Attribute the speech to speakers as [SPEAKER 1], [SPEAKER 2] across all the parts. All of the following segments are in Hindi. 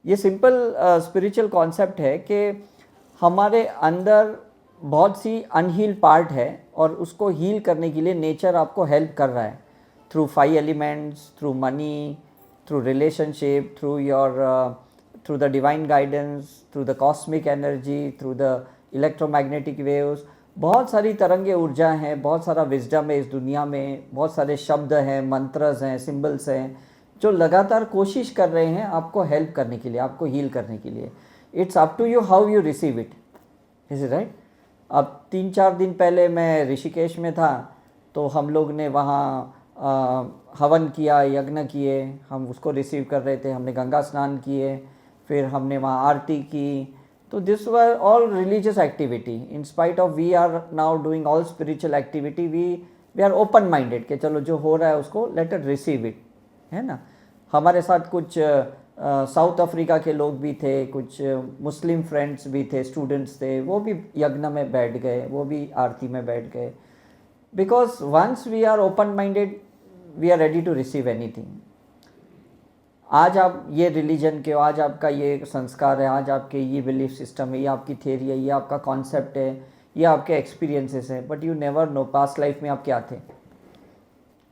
[SPEAKER 1] ये सिंपल स्पिरिचुअल कॉन्सेप्ट है कि हमारे अंदर बहुत सी अनहील पार्ट है और उसको हील करने के लिए नेचर आपको हेल्प कर रहा है through 5 elements, through money, through relationship, through the divine guidance, through the cosmic energy, through the electromagnetic waves. बहुत सारी तरंगे ऊर्जा हैं, बहुत सारा विजडम है इस दुनिया में, बहुत सारे शब्द हैं, मंत्रस हैं, सिंबल्स हैं जो लगातार कोशिश कर रहे हैं आपको हेल्प करने के लिए, आपको हील करने के लिए। It's up to you how you receive it, is it right. अब 3-4 दिन पहले मैं ऋषिकेश में था, तो हम लोग ने वहाँ हवन किया, यज्ञ किए, हम उसको रिसीव कर रहे थे। हमने गंगा स्नान किए, फिर हमने वहाँ आरती की। तो this were all religious activity. In spite of we are now doing all spiritual activity, we are open minded कि चलो जो हो रहा है उसको लेट इट रिसीव इट, है ना। हमारे साथ कुछ साउथ अफ्रीका के लोग भी थे, कुछ मुस्लिम फ्रेंड्स भी थे, स्टूडेंट्स थे, वो भी यज्ञ में बैठ गए, वो भी आरती में बैठ गए। Because once we are open minded we are ready to receive anything. आज आप ये रिलीजन के हो, आज आपका ये संस्कार है, आज आपके ये बिलीफ सिस्टम है, ये आपकी थेरी है, ये आपका कॉन्सेप्ट है, ये आपके एक्सपीरियंसेस है, but you never know past life में आप क्या थे,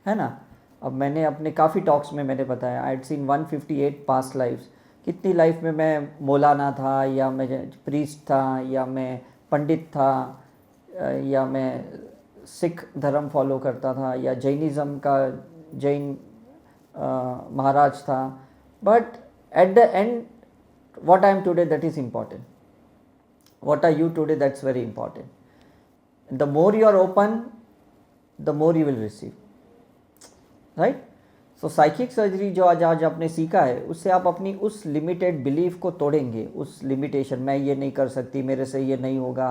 [SPEAKER 1] है ना। अब मैंने अपने काफ़ी टॉक्स में मैंने बताया I had seen 158 past lives. कितनी लाइफ में मैं मौलाना था, या मैं प्रीस्ट था, या मैं पंडित था, या मैं सिख धर्म फॉलो करता था, या जैनिज़्म का जैन महाराज था। But at the end what I am today, that is important. What are you today, that's very important. The more you are open, the more you will receive, right? So psychic surgery जो आज आपने सीखा है, उससे आप अपनी उस लिमिटेड बिलीफ को तोड़ेंगे, उस लिमिटेशन, मैं ये नहीं कर सकती, मेरे से ये नहीं होगा,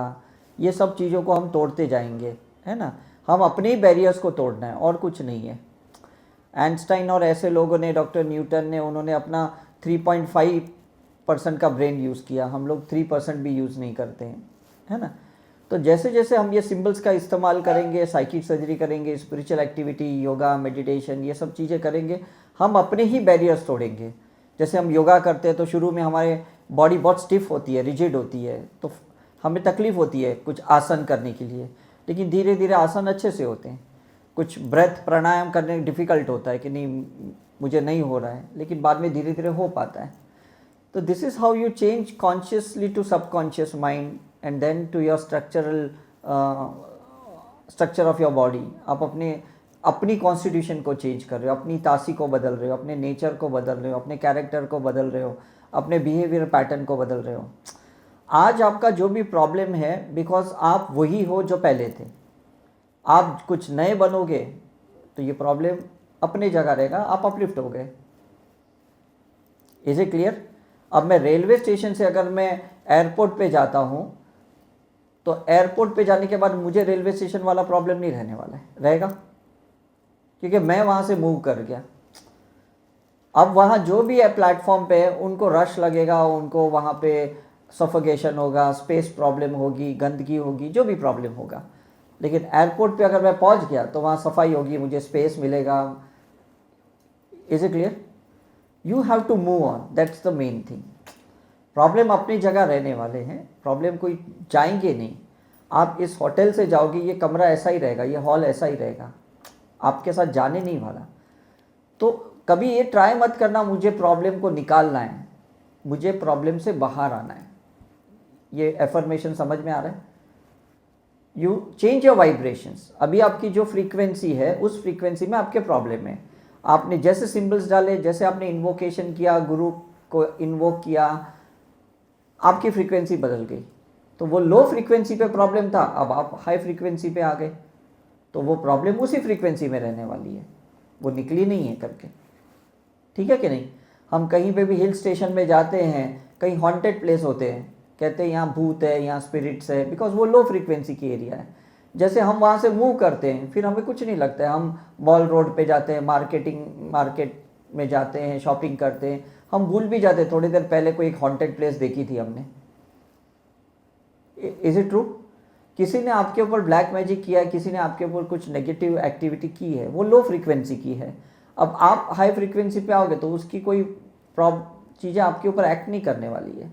[SPEAKER 1] ये सब चीज़ों को हम तोड़ते जाएंगे, है ना। हम अपने ही बैरियर्स को तोड़ना है और कुछ नहीं है। आइंस्टाइन और ऐसे लोगों ने, डॉक्टर न्यूटन ने, उन्होंने अपना 3.5% का ब्रेन यूज़ किया। हम लोग 3% भी यूज़ नहीं करते हैं, है ना। तो जैसे जैसे हम ये सिंबल्स का इस्तेमाल करेंगे, साइकिक सर्जरी करेंगे, स्पिरिचुअल एक्टिविटी, योगा, मेडिटेशन, ये सब चीज़ें करेंगे, हम अपने ही बैरियर्स तोड़ेंगे। जैसे हम योगा करते हैं तो शुरू में हमारे बॉडी बहुत स्टिफ होती है, रिजिड होती है, तो हमें तकलीफ़ होती है कुछ आसन करने के लिए, लेकिन धीरे धीरे आसन अच्छे से होते हैं। कुछ ब्रेथ प्राणायाम करने डिफ़िकल्ट होता है कि नहीं मुझे नहीं हो रहा है, लेकिन बाद में धीरे धीरे हो पाता है। तो this is how you change consciously to subconscious mind and then to your structure of your body. आप अपनी कॉन्स्टिट्यूशन को चेंज कर रहे हो, अपनी तासी को बदल रहे हो, अपने नेचर को बदल रहे हो, अपने कैरेक्टर को बदल रहे हो, अपने बिहेवियर पैटर्न को बदल रहे हो। आज आपका जो भी प्रॉब्लम है, बिकॉज आप वही हो जो पहले थे। आप कुछ नए बनोगे तो ये प्रॉब्लम अपने जगह रहेगा, आप अपलिफ्ट हो गए। Is it clear. अब मैं रेलवे स्टेशन से अगर मैं एयरपोर्ट पे जाता हूँ, तो एयरपोर्ट पे जाने के बाद मुझे रेलवे स्टेशन वाला प्रॉब्लम नहीं रहने वाला है, रहेगा, क्योंकि मैं वहाँ से मूव कर गया। अब वहाँ जो भी है प्लेटफॉर्म पे, उनको रश लगेगा, उनको वहाँ पे सफोकेशन होगा, स्पेस प्रॉब्लम होगी, गंदगी होगी, जो भी प्रॉब्लम होगा। लेकिन एयरपोर्ट पे अगर मैं पहुंच गया तो वहाँ सफाई होगी, मुझे स्पेस मिलेगा। Is it clear. You have to move on, that's the main thing. Problem अपनी जगह रहने वाले हैं, प्रॉब्लम कोई जाएंगे नहीं। आप इस होटल से जाओगे, ये कमरा ऐसा ही रहेगा, ये हॉल ऐसा ही रहेगा, आपके साथ जाने नहीं वाला। तो कभी ये ट्राई मत करना मुझे प्रॉब्लम को निकालना है, मुझे प्रॉब्लम से बाहर आना है। ये एफर्मेशन समझ में आ रहा है। You change your vibrations. अभी आपकी जो फ्रीक्वेंसी है, उस फ्रीक्वेंसी में आपके प्रॉब्लम है। आपने जैसे सिंबल्स डाले, जैसे आपने इन्वोकेशन किया, गुरु को इन्वोक किया, आपकी फ्रीक्वेंसी बदल गई। तो वो लो फ्रीक्वेंसी पे प्रॉब्लम था, अब आप हाई फ्रीक्वेंसी पे आ गए, तो वो प्रॉब्लम उसी फ्रीक्वेंसी में रहने वाली है, वो निकली नहीं है करके। ठीक है कि नहीं। हम कहीं पे भी हिल स्टेशन में जाते हैं, कहीं हॉन्टेड प्लेस होते हैं, कहते हैं यहाँ भूत है, यहाँ स्पिरिट्स है, बिकॉज वो लो फ्रीक्वेंसी की एरिया है। जैसे हम वहाँ से मूव करते हैं, फिर हमें कुछ नहीं लगता है। हम मॉल रोड पे जाते हैं, मार्केट में जाते हैं, शॉपिंग करते हैं, हम भूल भी जाते हैं थोड़ी देर पहले कोई एक हॉन्टेड प्लेस देखी थी हमने। Is it true. किसी ने आपके ऊपर ब्लैक मैजिक किया है, किसी ने आपके ऊपर कुछ नेगेटिव एक्टिविटी की है, वो लो फ्रीक्वेंसी की है। अब आप हाई फ्रीक्वेंसी पे आओगे तो उसकी कोई चीज़ें आपके ऊपर एक्ट नहीं करने वाली है।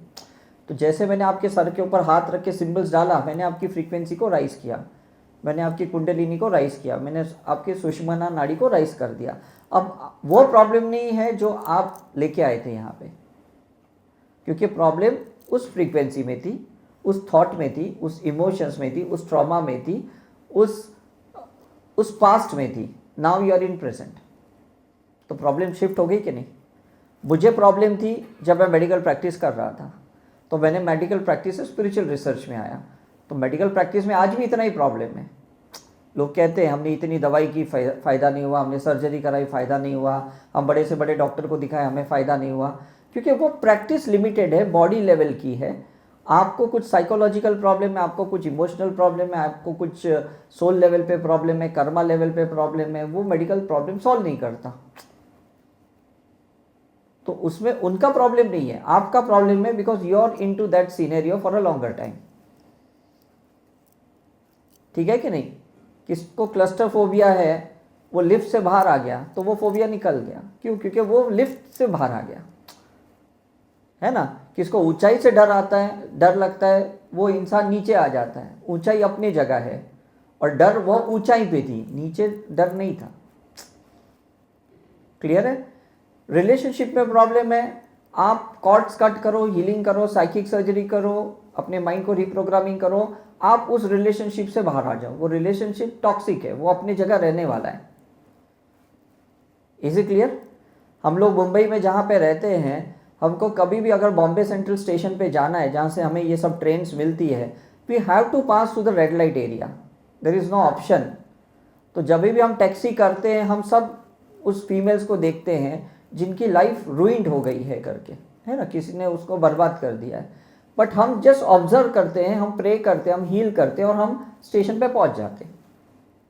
[SPEAKER 1] तो जैसे मैंने आपके सर के ऊपर हाथ रख के सिंबल्स डाला, मैंने आपकी फ्रीक्वेंसी को राइज किया, मैंने आपकी कुंडलिनी को राइज किया, मैंने आपके सुषुम्ना नाड़ी को राइज कर दिया। अब वो प्रॉब्लम नहीं है जो आप लेके आए थे यहाँ पे, क्योंकि प्रॉब्लम उस फ्रीक्वेंसी में थी, उस थॉट में थी, उस इमोशंस में थी, उस ट्रॉमा में थी, उस पास्ट में थी। Now you are in present. तो प्रॉब्लम शिफ्ट हो गई कि नहीं? मुझे प्रॉब्लम थी जब मैं मेडिकल प्रैक्टिस कर रहा था, तो मैंने मेडिकल प्रैक्टिस से स्पिरिचुअल रिसर्च में आया। तो मेडिकल प्रैक्टिस में आज भी इतना ही प्रॉब्लम है। लोग कहते हैं हमने इतनी दवाई की फ़ायदा नहीं हुआ, हमने सर्जरी कराई फ़ायदा नहीं हुआ, हम बड़े से बड़े डॉक्टर को दिखाए हमें फ़ायदा नहीं हुआ, क्योंकि वो प्रैक्टिस लिमिटेड है, बॉडी लेवल की है। आपको कुछ साइकोलॉजिकल प्रॉब्लम है, आपको कुछ इमोशनल प्रॉब्लम है, आपको कुछ सोल लेवल पे प्रॉब्लम है, कर्मा लेवल पे प्रॉब्लम है, वो मेडिकल प्रॉब्लम सॉल्व नहीं करता। तो उसमें उनका प्रॉब्लम नहीं है, आपका प्रॉब्लम है, because you are into that scenario for a longer time. ठीक है कि नहीं? किसको क्लस्टर फोबिया है, वो लिफ्ट से बाहर आ गया तो वो फोबिया निकल गया। क्यों? क्योंकि वो लिफ्ट से बाहर आ गया, है ना। किसको ऊंचाई से डर आता है, डर लगता है, वो इंसान नीचे आ जाता है। ऊंचाई अपनी जगह है और डर वो ऊंचाई पे थी, नीचे डर नहीं था। क्लियर है? रिलेशनशिप में प्रॉब्लम है, आप कॉर्ड्स कट करो, हीलिंग करो, साइकिक सर्जरी करो, अपने माइंड को रिप्रोग्रामिंग करो, आप उस रिलेशनशिप से बाहर आ जाओ। वो रिलेशनशिप टॉक्सिक है, वो अपनी जगह रहने वाला है। Is it clear? हम लोग मुंबई में जहाँ पे रहते हैं, हमको कभी भी अगर बॉम्बे सेंट्रल स्टेशन पे जाना है, जहाँ से हमें ये सब ट्रेन्स मिलती है, we have to pass through the red light area, there is no option. तो जब भी हम टैक्सी करते हैं, हम सब उस फीमेल्स को देखते हैं जिनकी लाइफ रूइंड हो गई है करके, है ना, किसी ने उसको बर्बाद कर दिया है, बट हम जस्ट ऑब्जर्व करते हैं, हम प्रे करते हैं, हम हील करते हैं और हम स्टेशन पे पहुंच जाते हैं।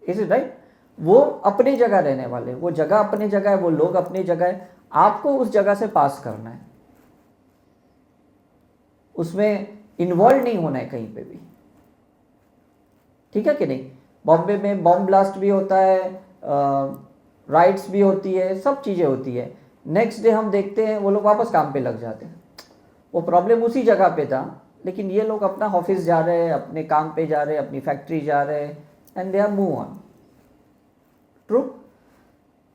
[SPEAKER 1] Is it right? वो अपनी जगह रहने वाले, वो जगह अपनी जगह है, वो लोग अपनी जगह है, आपको उस जगह से पास करना है, उसमें इन्वॉल्व नहीं होना है कहीं पे भी। ठीक है कि नहीं? बॉम्बे में बॉम्ब ब्लास्ट भी होता है, राइट्स भी होती है, सब चीज़ें होती है। नेक्स्ट डे हम देखते हैं वो लोग वापस काम पे लग जाते हैं। वो प्रॉब्लम उसी जगह पे था, लेकिन ये लोग अपना ऑफिस जा रहे हैं, अपने काम पे जा रहे हैं, अपनी फैक्ट्री जा रहे हैं, and they are move on. True?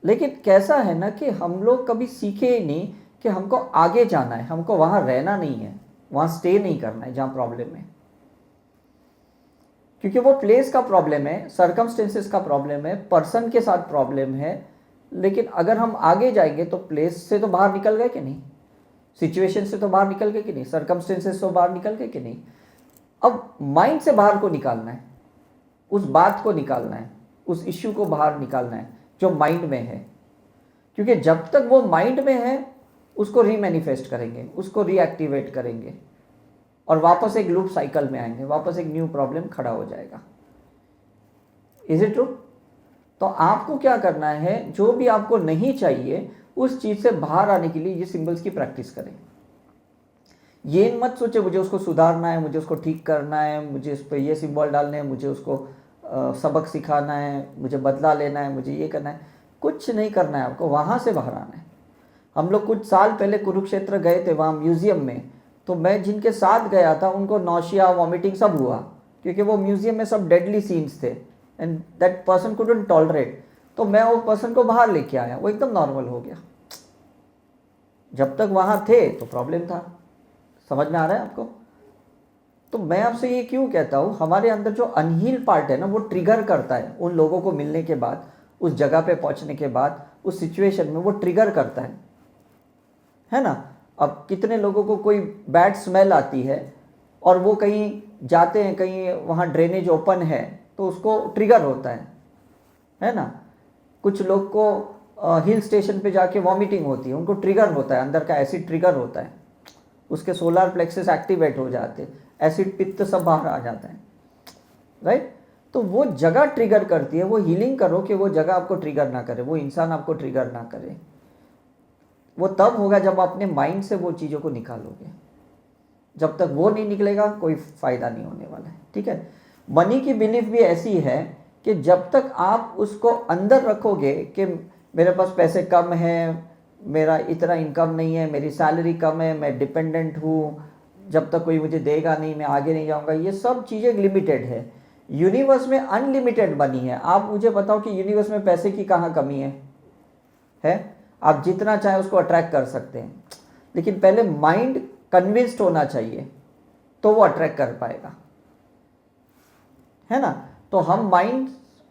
[SPEAKER 1] लेकिन कैसा है ना कि हम लोग कभी सीखे ही नहीं कि हमको आगे जाना है, हमको वहाँ रहना नहीं है, वहाँ स्टे नहीं करना है जहाँ प्रॉब्लम है, क्योंकि वो प्लेस का प्रॉब्लम है, सर्कमस्टेंसेस का प्रॉब्लम है, पर्सन के साथ प्रॉब्लम है। लेकिन अगर हम आगे जाएंगे तो प्लेस से तो बाहर निकल गए कि नहीं, सिचुएशन से तो बाहर निकल गए कि नहीं, सर्कमस्टेंसेस से बाहर निकल गए कि नहीं। अब माइंड से बाहर को निकालना है, उस बात को निकालना है, उस इश्यू को बाहर निकालना है जो माइंड में है, क्योंकि जब तक वो माइंड में है उसको रीमैनिफेस्ट करेंगे, उसको रीएक्टिवेट करेंगे और वापस एक लूप साइकिल में आएंगे, वापस एक न्यू प्रॉब्लम खड़ा हो जाएगा। Is it true? तो आपको क्या करना है, जो भी आपको नहीं चाहिए उस चीज से बाहर आने के लिए ये सिंबल्स की प्रैक्टिस करें। ये मत सोचे मुझे उसको सुधारना है, मुझे उसको ठीक करना है, मुझे उस पर ये सिंबल डालने हैं, मुझे उसको सबक सिखाना है, मुझे बदला लेना है, मुझे ये करना है। कुछ नहीं करना है, आपको वहाँ से बाहर आना है। हम लोग कुछ साल पहले कुरुक्षेत्र गए थे, वहाँ म्यूजियम में, तो मैं जिनके साथ गया था उनको नौशिया, वॉमिटिंग सब हुआ, क्योंकि वो म्यूजियम में सब डेडली सीन्स थे and that person couldn't tolerate. तो मैं वो पर्सन को बाहर लेके आया, वो एकदम नॉर्मल हो गया। जब तक वहाँ थे तो प्रॉब्लम था। समझ में आ रहा है आपको? तो मैं आपसे ये क्यों कहता हूँ, हमारे अंदर जो अनहील पार्ट है ना, वो ट्रिगर करता है उन लोगों को मिलने के बाद, उस जगह पे पहुँचने के बाद, उस सिचुएशन में वो ट्रिगर करता है ना। अब कितने लोगों को कोई बैड स्मेल आती है और वो कहीं जाते हैं, कहीं वहाँ ड्रेनेज ओपन है तो उसको ट्रिगर होता है ना। कुछ लोग को हिल स्टेशन पे जाके वॉमिटिंग होती है, उनको ट्रिगर होता है, अंदर का एसिड ट्रिगर होता है, उसके सोलर प्लेक्सेस एक्टिवेट हो जाते हैं, एसिड पित्त सब बाहर आ जाता है, राइट। तो वो जगह ट्रिगर करती है, वो हीलिंग करो कि वो जगह आपको ट्रिगर ना करे, वो इंसान आपको ट्रिगर ना करे। वो तब होगा जब आप अपने माइंड से वो चीज़ों को निकालोगे। जब तक वो नहीं निकलेगा कोई फ़ायदा नहीं होने वाला है। ठीक है? मनी की बिलीफ भी ऐसी है कि जब तक आप उसको अंदर रखोगे कि मेरे पास पैसे कम हैं, मेरा इतना इनकम नहीं है, मेरी सैलरी कम है, मैं डिपेंडेंट हूँ, जब तक कोई मुझे देगा नहीं मैं आगे नहीं जाऊँगा, ये सब चीज़ें लिमिटेड है। यूनिवर्स में अनलिमिटेड मनी है। आप मुझे बताओ कि यूनिवर्स में पैसे की कहाँ कमी है? आप जितना चाहे उसको अट्रैक्ट कर सकते हैं, लेकिन पहले माइंड कन्विंस्ड होना चाहिए तो वो अट्रैक्ट कर पाएगा, है ना। तो हम माइंड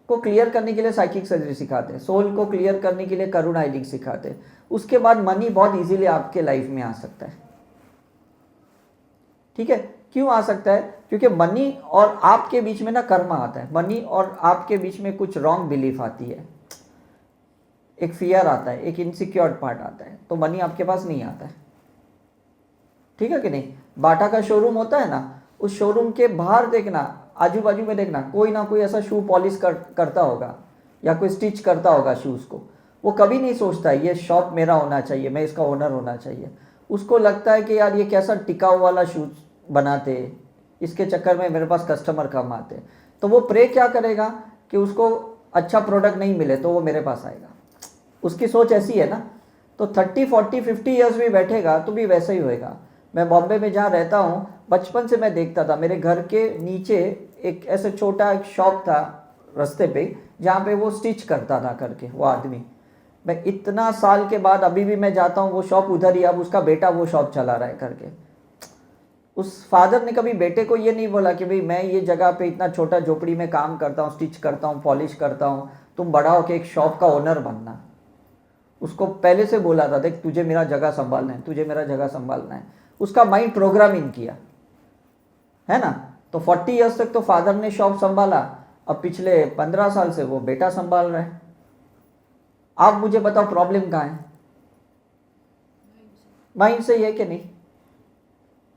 [SPEAKER 1] को क्लियर करने के लिए साइकिक सर्जरी सिखाते हैं, सोल को क्लियर करने के लिए करुणा हीलिंग सिखाते हैं। उसके बाद मनी बहुत इजीली आपके लाइफ में आ सकता है। ठीक है, क्यों आ सकता है? क्योंकि मनी और आपके बीच में ना कर्म आता है। मनी और आपके बीच में कुछ रॉन्ग बिलीफ आती है, एक फियर आता है, एक इनसिक्योर पार्ट आता है, तो मनी आपके पास नहीं आता है। ठीक है कि नहीं? बाटा का शोरूम होता है ना, उस शोरूम के बाहर देखना, आजू बाजू में देखना, कोई ना कोई ऐसा शू पॉलिश करता होगा या कोई स्टिच करता होगा शूज़ को। वो कभी नहीं सोचता ये शॉप मेरा होना चाहिए, मैं इसका ओनर होना चाहिए। उसको लगता है कि यार ये कैसा टिकाऊ वाला शूज़ बनाते, इसके चक्कर में मेरे पास कस्टमर कम आते। तो वो प्रे क्या करेगा कि उसको अच्छा प्रोडक्ट नहीं मिले तो वो मेरे पास आएगा। उसकी सोच ऐसी है ना। तो 30, 40, 50 ईयर्स भी बैठेगा तो भी वैसा ही होएगा। मैं बॉम्बे में जहाँ रहता हूँ, बचपन से मैं देखता था, मेरे घर के नीचे एक ऐसे छोटा एक शॉप था रास्ते पे, जहाँ पे वो स्टिच करता था करके वो आदमी। मैं इतना साल के बाद अभी भी मैं जाता हूँ, वो शॉप उधर ही, अब उसका बेटा वो शॉप चला रहा है करके। उस फादर ने कभी बेटे को ये नहीं बोला कि भाई मैं ये जगह पे इतना छोटा झोपड़ी में काम करता हूँ, स्टिच करता हूँ, पॉलिश करता हूँ, तुम बड़ा होके एक शॉप का ओनर बनना। उसको पहले से बोला था, देख तुझे मेरा जगह संभालना है, तुझे मेरा जगह संभालना है। उसका माइंड प्रोग्रामिंग किया, है ना। तो 40 ईयर्स तक तो फादर ने शॉप संभाला, अब पिछले 15 साल से वो बेटा संभाल रहा है। आप मुझे बताओ प्रॉब्लम कहाँ है? माइंड से है कि नहीं?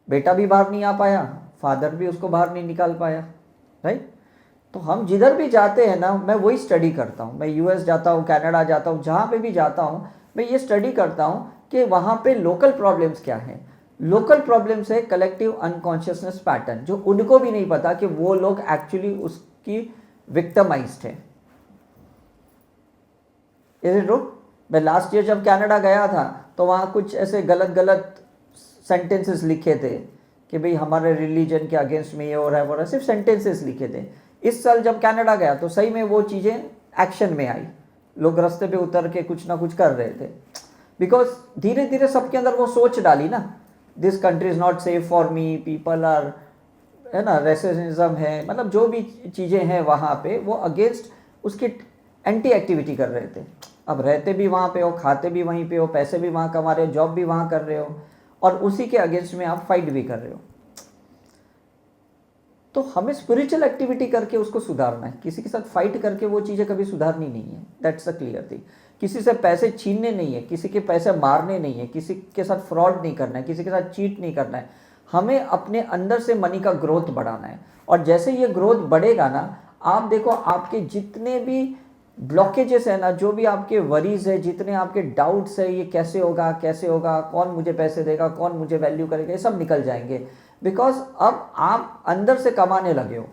[SPEAKER 1] बेटा भी बाहर नहीं आ पाया, फादर भी उसको बाहर नहीं निकाल पाया, राइट। तो हम जिधर भी जाते हैं ना, मैं वही स्टडी करता हूँ। मैं यूएस जाता हूँ, कनाडा जाता हूँ, जहाँ पे भी जाता हूँ मैं ये स्टडी करता हूँ कि वहाँ पे लोकल प्रॉब्लम्स क्या हैं। लोकल प्रॉब्लम्स है कलेक्टिव अनकॉन्शियसनेस पैटर्न, जो उनको भी नहीं पता कि वो लोग एक्चुअली उसकी विक्टिमाइज्ड है। Is it true? मैं लास्ट ईयर जब कनाडा गया था तो वहाँ कुछ ऐसे गलत गलत सेंटेंसेस लिखे थे कि भाई हमारे रिलीजन के अगेंस्ट में ये हो रहा है, वो रहा है, सिर्फ सेंटेंसेस लिखे थे। इस साल जब कनाडा गया तो सही में वो चीज़ें एक्शन में आई, लोग रास्ते पे उतर के कुछ ना कुछ कर रहे थे। बिकॉज धीरे धीरे सबके अंदर वो सोच डाली ना, this country is not safe for me, people are, है ना, रेसिज्म है, मतलब जो भी चीज़ें हैं वहाँ पे वो अगेंस्ट उसकी एंटी एक्टिविटी कर रहे थे। अब रहते भी वहाँ पे हो, खाते भी वहीं पे हो, पैसे भी वहाँ कमा रहे हो, जॉब भी वहाँ कर रहे हो, और उसी के अगेंस्ट में आप फाइट भी कर रहे हो। तो हमें स्पिरिचुअल एक्टिविटी करके उसको सुधारना है, किसी के साथ फाइट करके वो चीज़ें कभी सुधारनी नहीं है। That's a clear thing. किसी से पैसे छीनने नहीं है, किसी के पैसे मारने नहीं है, किसी के साथ फ्रॉड नहीं करना है, किसी के साथ चीट नहीं करना है। हमें अपने अंदर से मनी का ग्रोथ बढ़ाना है। और जैसे ये ग्रोथ बढ़ेगा ना, आप देखो आपके जितने भी ब्लॉकेजेस है ना, जो भी आपके वरीज है, जितने आपके डाउट्स है, ये कैसे होगा कैसे होगा, कौन मुझे पैसे देगा, कौन मुझे वैल्यू करेगा, ये सब निकल जाएंगे। बिकॉज अब आप अंदर से कमाने लगे हो,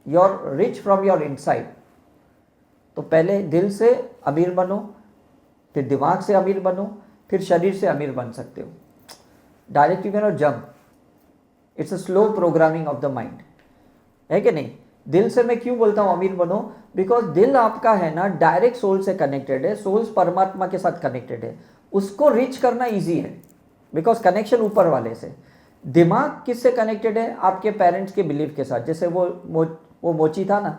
[SPEAKER 1] you are rich from your inside. तो पहले दिल से अमीर बनो, फिर दिमाग से अमीर बनो, फिर शरीर से अमीर बन सकते हो। Direct you can not jump, it's a slow programming of the mind, है कि नहीं। दिल से मैं क्यों बोलता हूँ अमीर बनो? बिकॉज दिल आपका है ना डायरेक्ट सोल से कनेक्टेड है, सोल्स परमात्मा के साथ कनेक्टेड है, उसको रीच करना इजी है बिकॉज कनेक्शन ऊपर वाले से। दिमाग किससे कनेक्टेड है? आपके पेरेंट्स के बिलीफ के साथ। जैसे वो मोची था ना,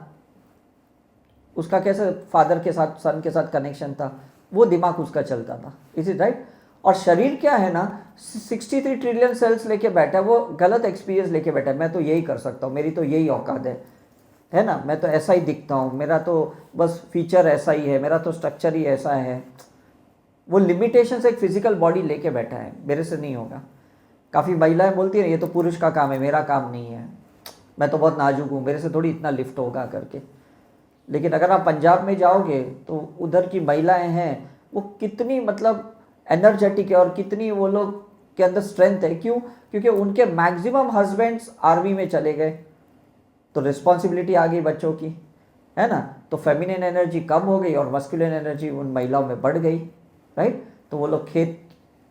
[SPEAKER 1] उसका कैसे फादर के साथ सन के साथ कनेक्शन था, वो दिमाग उसका चलता था। Is it right? और शरीर क्या है ना, 63 ट्रिलियन सेल्स लेके बैठा है, वो गलत एक्सपीरियंस लेके बैठा है। मैं तो यही कर सकता हूँ, मेरी तो यही औकात है ना, मैं तो ऐसा ही दिखता हूँ, मेरा तो बस फीचर ऐसा ही है, मेरा तो स्ट्रक्चर ही ऐसा है। वो लिमिटेशन से एक फिजिकल बॉडी लेके बैठा है, मेरे से नहीं होगा। काफ़ी महिलाएं बोलती हैं ये तो पुरुष का काम है, मेरा काम नहीं है, मैं तो बहुत नाजुक हूँ, मेरे से थोड़ी इतना लिफ्ट होगा करके। लेकिन अगर आप पंजाब में जाओगे तो उधर की महिलाएं हैं, वो कितनी मतलब एनर्जेटिक है, और कितनी वो लोग के अंदर स्ट्रेंथ है। क्यों? क्योंकि उनके मैक्सिमम हस्बैंड्स आर्मी में चले गए, तो रिस्पॉन्सिबिलिटी आ गई बच्चों की, है ना। तो फेमिनिन एनर्जी कम हो गई और मस्कुलिन एनर्जी उन महिलाओं में बढ़ गई, राइट। तो वो लोग खेत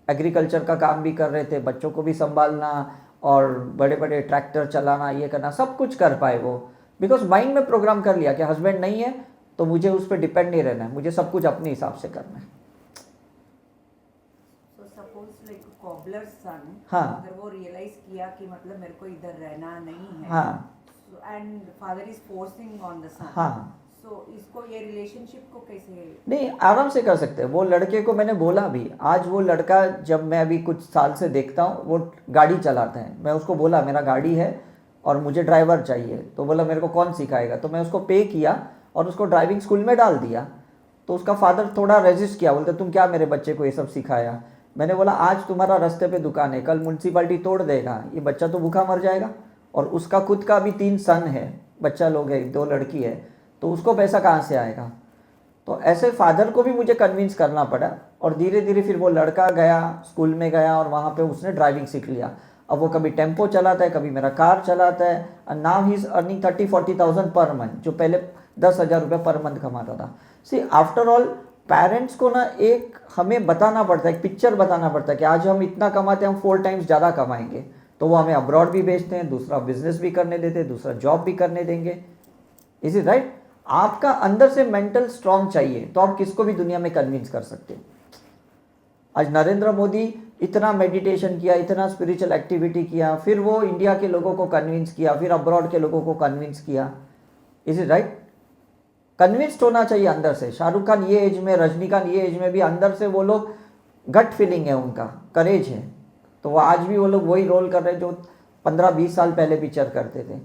[SPEAKER 1] एग्रीकल्चर का काम भी कर रहे थे, बच्चों को भी संभालना और बड़े बड़े ट्रैक्टर चलाना, ये करना, सब कुछ कर पाए वो, बिकॉज माइंड में प्रोग्राम कर लिया कि हस्बैंड नहीं है तो मुझे उस पर डिपेंड नहीं रहना है, मुझे सब कुछ अपने हिसाब से करना है।
[SPEAKER 2] सपोज लाइक कॉबलर्स सन,
[SPEAKER 1] हाँ।
[SPEAKER 2] अगर वो रियलाइज किया कि मतलब मेरे को इधर रहना नहीं है,
[SPEAKER 1] हाँ
[SPEAKER 2] and father is forcing on the son,
[SPEAKER 1] हाँ,
[SPEAKER 2] सो इसको, ये रिलेशनशिप को कैसे?
[SPEAKER 1] नहीं आराम से कर सकते हैं। वो लड़के को मैंने बोला भी, आज वो लड़का जब मैं अभी कुछ साल से देखता हूँ वो गाड़ी चलाता है, मैं उसको बोला मेरा गाड़ी है और मुझे ड्राइवर चाहिए, तो बोला मेरे को कौन सिखाएगा, तो मैं उसको पे किया और उसको ड्राइविंग स्कूल में डाल दिया। तो उसका फादर थोड़ा रेजिस्ट किया, बोलते तुम क्या मेरे बच्चे को ये सब सिखाया। मैंने बोला आज तुम्हारा रास्ते पे दुकान है, कल म्यूनसिपालिटी तोड़ देगा, ये बच्चा तो भूखा मर जाएगा। और उसका खुद का भी 3 सन है, बच्चा लोग है, 2 लड़की है, तो उसको पैसा कहाँ से आएगा। तो ऐसे फादर को भी मुझे कन्विंस करना पड़ा और धीरे धीरे फिर वो लड़का गया, स्कूल में गया और वहाँ पे उसने ड्राइविंग सीख लिया। अब वो कभी टेम्पो चलाता है, कभी मेरा कार चलाता है, and now he is earning 30-40,000 per month, जो पहले 10,000 रुपये पर मंथ कमाता था। सी आफ्टर ऑल पेरेंट्स को ना एक हमें बताना पड़ता है, एक पिक्चर बताना पड़ता है कि आज हम इतना कमाते हैं, हम 4 टाइम्स ज़्यादा कमाएंगे, तो वो हमें अब्रॉड भी भेजते हैं, दूसरा बिजनेस भी करने देते हैं, दूसरा जॉब भी करने देंगे। Is it right? आपका अंदर से मेंटल स्ट्रांग चाहिए तो आप किसको भी दुनिया में कन्विंस कर सकते हैं। आज नरेंद्र मोदी इतना मेडिटेशन किया, इतना स्पिरिचुअल एक्टिविटी किया, फिर वो इंडिया के लोगों को कन्विंस किया, फिर अब्रॉड के लोगों को कन्विंस किया। Is it right? कन्विंस्ड होना चाहिए अंदर से। शाहरुख खान ये एज में, रजनीकांत ये एज में भी अंदर से वो लोग, गट फीलिंग है उनका, करेज है, तो वो आज भी वो लोग वही रोल कर रहे हैं जो 15-20 साल पहले पिक्चर करते थे।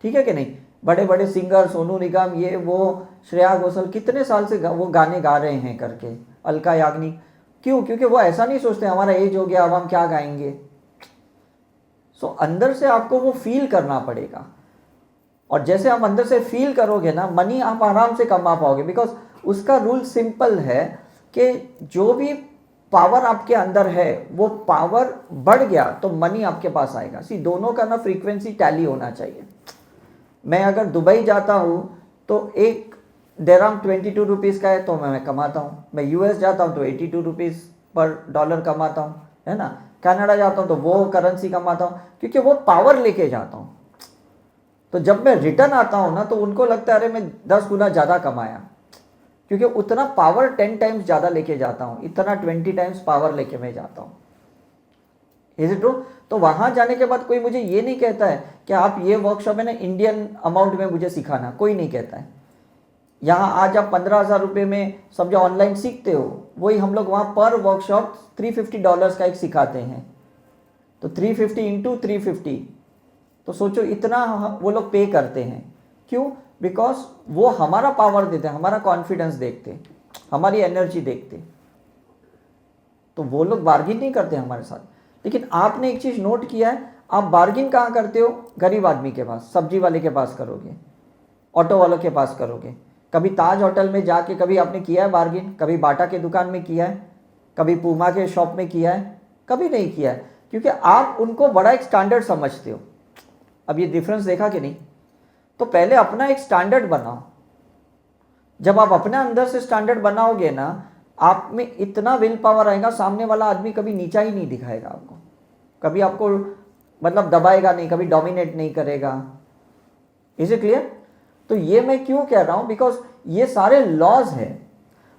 [SPEAKER 1] ठीक है कि नहीं? बड़े बड़े सिंगर, सोनू निगम, ये वो, श्रेया घोषाल, कितने साल से वो गाने गा रहे हैं करके, अलका याग्निक, क्यों? क्योंकि वो ऐसा नहीं सोचते हमारा एज हो गया अब हम क्या गाएंगे। सो अंदर से आपको वो फील करना पड़ेगा, और जैसे आप अंदर से फील करोगे ना, मनी आप आराम से कमा पाओगे, बिकॉज उसका रूल सिंपल है कि जो भी पावर आपके अंदर है वो पावर बढ़ गया तो मनी आपके पास आएगा। सी दोनों का ना फ्रीक्वेंसी टैली होना चाहिए। मैं अगर दुबई जाता हूँ तो एक दिरहम 22 रुपीज़ का है तो मैं कमाता हूँ, मैं यूएस जाता हूँ तो 82 रुपीज़ पर डॉलर कमाता हूँ, है ना, कनाडा जाता हूँ तो वो करेंसी कमाता हूँ, क्योंकि वो पावर लेके जाता हूँ। तो जब मैं रिटर्न आता हूँ ना तो उनको लगता है अरे मैं 10 गुना ज़्यादा कमाया, क्योंकि उतना पावर 10 टाइम्स ज़्यादा लेके जाता हूँ, इतना 20 टाइम्स पावर लेके मैं जाता हूँ। Is it true? तो वहाँ जाने के बाद कोई मुझे ये नहीं कहता है कि आप ये वर्कशॉप है ना इंडियन अमाउंट में मुझे सिखाना, कोई नहीं कहता है। यहाँ आज आप 15,000 रुपये में समझो ऑनलाइन सीखते हो, वही हम लोग वहाँ पर वर्कशॉप $350 का एक सिखाते हैं, तो 350 इंटू 350, तो सोचो इतना वो लोग पे करते हैं। क्यों? बिकॉज वो हमारा पावर देते हैं, हमारा कॉन्फिडेंस देखते, हमारी एनर्जी देखते, तो वो लोग बार्गिन नहीं करते हमारे साथ। लेकिन आपने एक चीज़ नोट किया है, आप बार्गिन कहाँ करते हो? गरीब आदमी के पास, सब्जी वाले के पास करोगे, ऑटो वालों के पास करोगे। कभी ताज होटल में जाके कभी आपने किया है बार्गिन? कभी बाटा के दुकान में किया है? कभी पूमा के शॉप में किया है? कभी नहीं किया है, क्योंकि आप उनको बड़ा एक स्टैंडर्ड समझते हो। अब ये डिफरेंस देखा कि नहीं? तो पहले अपना एक स्टैंडर्ड बनाओ। जब आप अपने अंदर से स्टैंडर्ड बनाओगे ना, आप में इतना विल पावर आएगा, सामने वाला आदमी कभी नीचा ही नहीं दिखाएगा आपको, कभी आपको मतलब दबाएगा नहीं, कभी डोमिनेट नहीं करेगा। Is it clear? तो ये मैं क्यों कह रहा हूं? बिकॉज ये सारे लॉज हैं,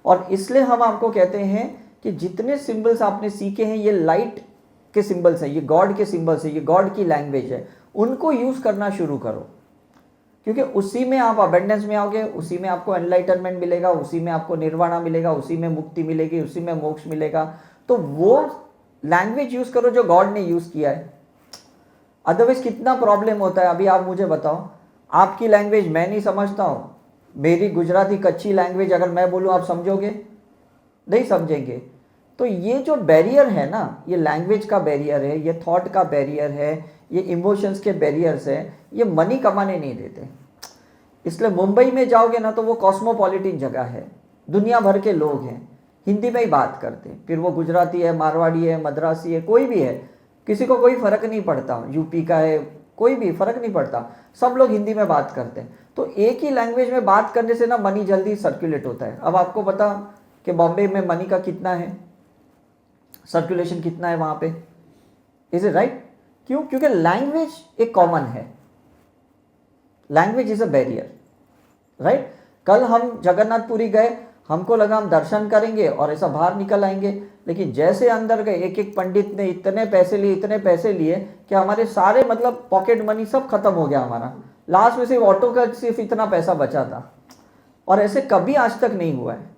[SPEAKER 1] और इसलिए हम आपको कहते हैं कि जितने सिंबल्स आपने सीखे हैं ये लाइट के सिंबल्स हैं, ये गॉड के सिंबल्स हैं, ये गॉड की लैंग्वेज है, उनको यूज करना शुरू करो, क्योंकि उसी में आप अबेंडेंस में आओगे, उसी में आपको एनलाइटनमेंट मिलेगा, उसी में आपको निर्वाणा मिलेगा, उसी में मुक्ति मिलेगी, उसी में मोक्ष मिलेगा। तो वो लैंग्वेज यूज करो जो गॉड ने यूज किया है। अदरवाइज कितना प्रॉब्लम होता है। अभी आप मुझे बताओ, आपकी लैंग्वेज मैं नहीं समझता हूँ, मेरी गुजराती कच्ची लैंग्वेज अगर मैं बोलूँ आप समझोगे? नहीं समझेंगे। तो ये जो बैरियर है ना, ये लैंग्वेज का बैरियर है, ये थॉट का बैरियर है, ये इमोशंस के बैरियर्स है, ये मनी कमाने नहीं देते। इसलिए मुंबई में जाओगे ना तो वो कॉस्मोपॉलिटन जगह है, दुनिया भर के लोग हैं, हिंदी में ही बात करते हैं, फिर वो गुजराती है, मारवाड़ी है, मद्रासी है, कोई भी है, किसी को कोई फ़र्क नहीं पड़ता, यूपी का है, कोई भी फ़र्क नहीं पड़ता, सब लोग हिंदी में बात करते हैं। तो एक ही लैंग्वेज में बात करने से ना मनी जल्दी सर्कुलेट होता है। अब आपको पता कि बॉम्बे में मनी का कितना है, सर्कुलेशन कितना है वहाँ पे? Is it right? क्यों? क्योंकि लैंग्वेज एक कॉमन है, language is a barrier, right? कल हम जगन्नाथपुरी गए, हमको लगा हम दर्शन करेंगे और ऐसा बाहर निकल आएंगे, लेकिन जैसे अंदर गए एक एक पंडित ने इतने पैसे लिए कि हमारे सारे मतलब पॉकेट मनी सब खत्म हो गया हमारा। लास्ट में सिर्फ ऑटो का सिर्फ इतना पैसा बचा था, और ऐसे कभी आज तक नहीं हुआ है।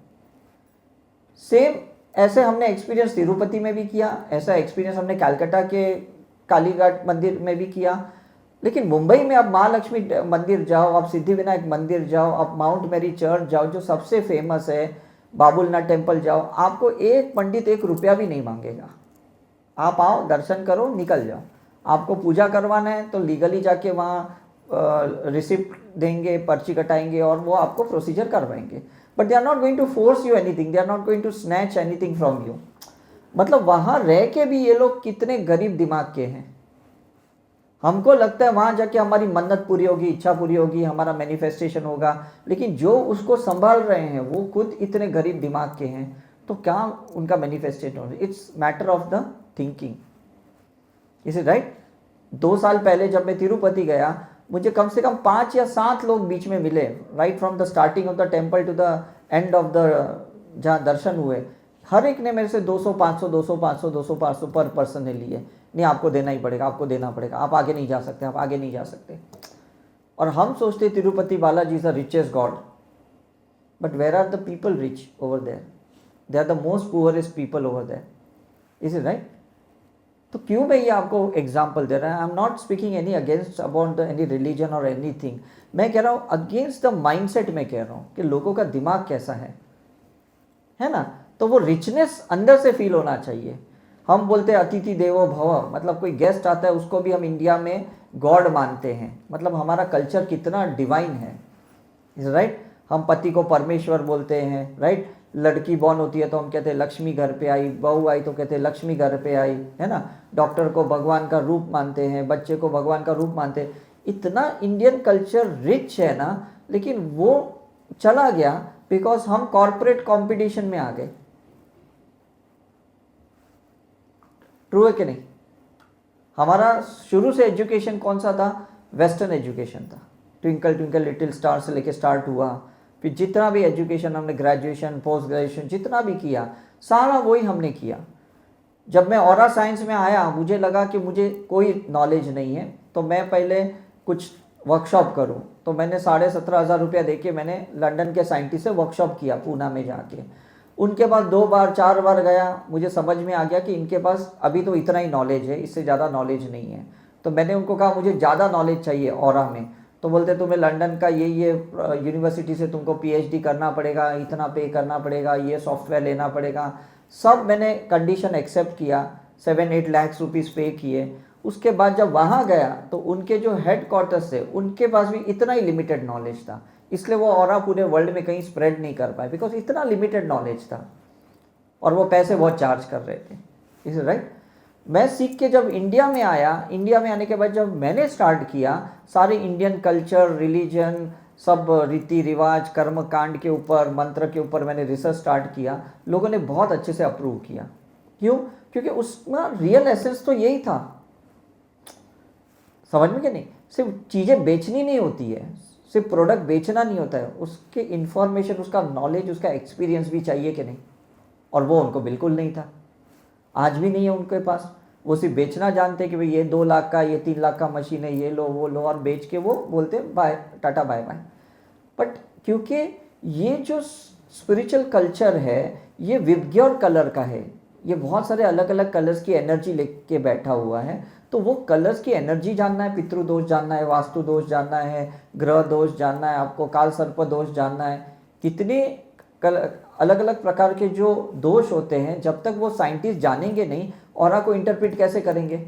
[SPEAKER 1] सेम ऐसे हमने एक्सपीरियंस तिरुपति में भी किया, ऐसा एक्सपीरियंस हमने कलकत्ता के कालीघाट मंदिर में भी किया, लेकिन मुंबई में आप महालक्ष्मी मंदिर जाओ, आप सिद्धिविनायक मंदिर जाओ, आप माउंट मैरी चर्च जाओ जो सबसे फेमस है, बाबुलनाथ टेम्पल जाओ, आपको एक पंडित 1 रुपया भी नहीं मांगेगा। आप आओ, दर्शन करो, निकल जाओ। आपको पूजा करवाना है तो लीगली जाके वहाँ रिसिप्ट देंगे, पर्ची कटाएंगे और वो आपको प्रोसीजर करवाएंगे, but they are not going to force you anything, they are not going to snatch anything from you. मतलब वहाँ रह के भी ये लोग कितने गरीब दिमाग के हैं। हमको लगता है वहाँ जाके हमारी मन्नत पूरी होगी, इच्छा पूरी होगी, हमारा मैनिफेस्टेशन होगा, लेकिन जो उसको संभाल रहे हैं वो खुद इतने गरीब दिमाग के हैं, तो क्या उनका मैनिफेस्टेशन होगा? It's matter of the thinking, is it right? 2 साल पहले जब मैं तिरुपति गया, मुझे कम से कम 5 या 7 लोग बीच में मिले, right from the starting of the temple to the end of the जहाँ दर्शन हुए। हर एक ने मेरे से 200 500 200 500 200 500 पर पर्सन ने लिए। नहीं, आपको देना ही पड़ेगा, आपको देना पड़ेगा, आप आगे नहीं जा सकते, आप आगे नहीं जा सकते। और हम सोचते Tirupati Balaji is the richest god, but where are the people rich over there? They are the most poorest people over there, is it right? तो क्यों मैं ये आपको एग्जाम्पल दे रहा है? I am not speaking any against about any religion और एनीथिंग, मैं कह रहा हूँ अगेंस्ट द माइंडसेट में कह रहा हूँ कि लोगों का दिमाग कैसा है ना? तो वो रिचनेस अंदर से फील होना चाहिए। हम बोलते हैं अतिथि देवो भव, मतलब कोई गेस्ट आता है उसको भी हम इंडिया में गॉड मानते हैं, मतलब हमारा कल्चर कितना डिवाइन है, राइट? हम पति को परमेश्वर बोलते हैं, राइट? लड़की बॉर्न होती है तो हम कहते हैं लक्ष्मी घर पे आई, बहू आई तो कहते हैं लक्ष्मी घर पे आई, है ना? डॉक्टर को भगवान का रूप मानते हैं, बच्चे को भगवान का रूप मानते हैं। इतना इंडियन कल्चर रिच है ना, लेकिन वो चला गया बिकॉज हम कॉर्पोरेट कंपटीशन में आ गए। ट्रू है कि नहीं? हमारा शुरू से एजुकेशन कौन सा था? वेस्टर्न एजुकेशन था। ट्विंकल ट्विंकल लिटिल स्टार से लेके स्टार्ट हुआ, फिर जितना भी एजुकेशन हमने ग्रेजुएशन पोस्ट ग्रेजुएशन जितना भी किया सारा वही हमने किया। जब मैं ऑरा साइंस में आया मुझे लगा कि मुझे कोई नॉलेज नहीं है, तो मैं पहले कुछ वर्कशॉप करूं, तो मैंने 17,500 रुपया दे के मैंने लंदन के साइंटिस्ट से वर्कशॉप किया पूना में जाके। उनके पास 2 बार 4 बार गया, मुझे समझ में आ गया कि इनके पास अभी तो इतना ही नॉलेज है, इससे ज़्यादा नॉलेज नहीं है। तो मैंने उनको कहा मुझे ज़्यादा नॉलेज चाहिए ऑरा में, तो बोलते तुम्हें लंदन का ये यूनिवर्सिटी से तुमको पीएचडी करना पड़ेगा, इतना पे करना पड़ेगा, ये सॉफ्टवेयर लेना पड़ेगा। सब मैंने कंडीशन एक्सेप्ट किया, 7-8 लाख रुपीज़ पे किए। उसके बाद जब वहाँ गया तो उनके जो हेड क्वार्टर्स थे उनके पास भी इतना ही लिमिटेड नॉलेज था, इसलिए वो ऑरा पूरे वर्ल्ड में कहीं स्प्रेड नहीं कर पाए, बिकॉज इतना लिमिटेड नॉलेज था और वो पैसे बहुत चार्ज कर रहे थे। Is right? मैं सीख के जब इंडिया में आया, इंडिया में आने के बाद जब मैंने स्टार्ट किया सारे इंडियन कल्चर, रिलीजन, सब रीति रिवाज, कर्म कांड के ऊपर, मंत्र के ऊपर मैंने रिसर्च स्टार्ट किया, लोगों ने बहुत अच्छे से अप्रूव किया। क्यों? क्योंकि उसमें रियल एसेंस तो यही था। समझ में कि नहीं? सिर्फ चीज़ें बेचनी नहीं होती है, सिर्फ प्रोडक्ट बेचना नहीं होता है, उसके इन्फॉर्मेशन, उसका नॉलेज, उसका एक्सपीरियंस भी चाहिए कि नहीं? और वो उनको बिल्कुल नहीं था, आज भी नहीं है उनके पास। वो सिर्फ बेचना जानते कि भाई ये 2 लाख का, ये 3 लाख का मशीन है, ये लो वो लो, और बेच के वो बोलते bye tata bye bye. But क्योंकि ये जो स्पिरिचुअल कल्चर है ये विबग्योर कलर का है, ये बहुत सारे अलग अलग कलर्स की एनर्जी लेके बैठा हुआ है, तो वो कलर्स की एनर्जी जानना है, पितृ दोष जानना है, वास्तु दोष जानना है, ग्रह दोष जानना है, आपको काल सर्प दोष जानना है, कितने अलग अलग प्रकार के जो दोष होते हैं, जब तक वो साइंटिस्ट जानेंगे नहीं ऑरा को इंटरप्रेट कैसे करेंगे?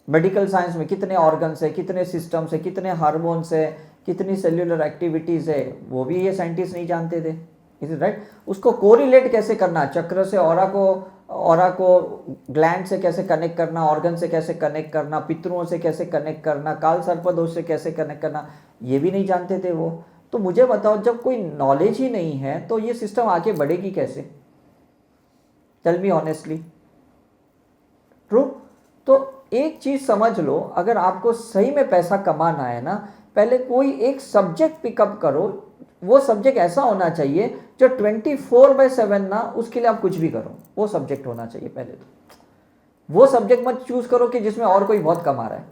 [SPEAKER 1] मेडिकल साइंस में कितने ऑर्गन्स है, कितने सिस्टम्स है, कितने हार्मोन्स है, कितनी सेल्यूलर एक्टिविटीज़ है, वो भी ये साइंटिस्ट नहीं जानते थे। Is it right? उसको कोरिलेट कैसे करना, चक्र से ऑरा को ग्लैंड से कैसे कनेक्ट करना, ऑर्गन से कैसे कनेक्ट करना, पितरों से कैसे कनेक्ट करना, काल सर्प दोष से कैसे कनेक्ट करना, ये भी नहीं जानते थे वो। तो मुझे बताओ, जब कोई नॉलेज ही नहीं है तो ये सिस्टम आगे बढ़ेगी कैसे? Tell me honestly. ट्रू। तो एक चीज समझ लो, अगर आपको सही में पैसा कमाना है ना, पहले कोई एक सब्जेक्ट पिकअप करो। वो सब्जेक्ट ऐसा होना चाहिए जो 24/7 ना, उसके लिए आप कुछ भी करो, वो सब्जेक्ट होना चाहिए पहले तो। वो सब्जेक्ट मत चूज करो कि जिसमें और कोई बहुत कमा रहा है।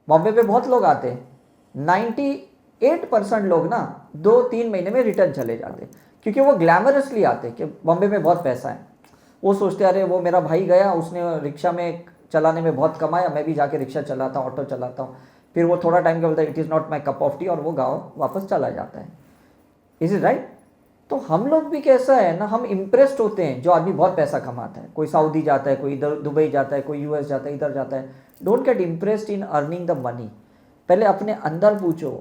[SPEAKER 1] बॉम्बे पे बहुत लोग आते हैं, 98% लोग ना 2-3 महीने में रिटर्न चले जाते, क्योंकि वो ग्लैमरसली आते कि बॉम्बे में बहुत पैसा है। वो सोचते अरे वो मेरा भाई गया, उसने रिक्शा में चलाने में बहुत कमाया, मैं भी जाके रिक्शा चलाता हूँ, ऑटो चलाता हूँ। फिर वो थोड़ा टाइम के बोलता है it is not my cup of T, और वो गाँव वापस चला जाता है। Is it right? तो हम लोग भी कैसा है ना, हम इम्प्रेस्ड होते हैं जो आदमी बहुत पैसा कमाता है। कोई सऊदी जाता है, कोई इधर दुबई जाता है, कोई यूएस जाता है, इधर जाता है। Don't get impressed in earning the money. पहले अपने अंदर पूछो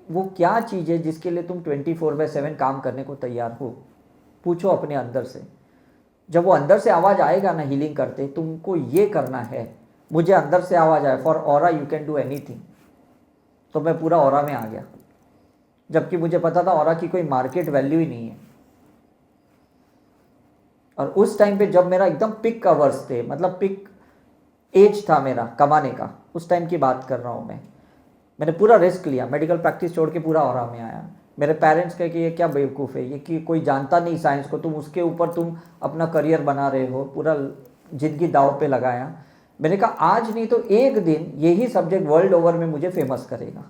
[SPEAKER 1] वो क्या चीज़ है जिसके लिए तुम 24/7 काम करने को तैयार हो। पूछो अपने अंदर से। जब वो अंदर से आवाज़ आएगा ना हीलिंग करते, तुमको ये करना है, मुझे अंदर से आवाज़ आए for aura you can do anything, तो मैं पूरा ऑरा में आ गया। जबकि मुझे पता था ऑरा की कोई मार्केट वैल्यू ही नहीं है। और उस टाइम पे जब मेरा एकदम पिक आवर्स थे, मतलब पिक एज था मेरा कमाने का, उस टाइम की बात कर रहा हूँ मैंने पूरा रिस्क लिया, मेडिकल प्रैक्टिस छोड़ के पूरा ऑरा में आया। मेरे पेरेंट्स कहे कि ये क्या बेवकूफ़ है, ये कि कोई जानता नहीं साइंस को, तुम उसके ऊपर तुम अपना करियर बना रहे हो, पूरा ज़िंदगी दाव पे लगाया। मैंने कहा आज नहीं तो एक दिन यही सब्जेक्ट वर्ल्ड ओवर में मुझे फेमस करेगा।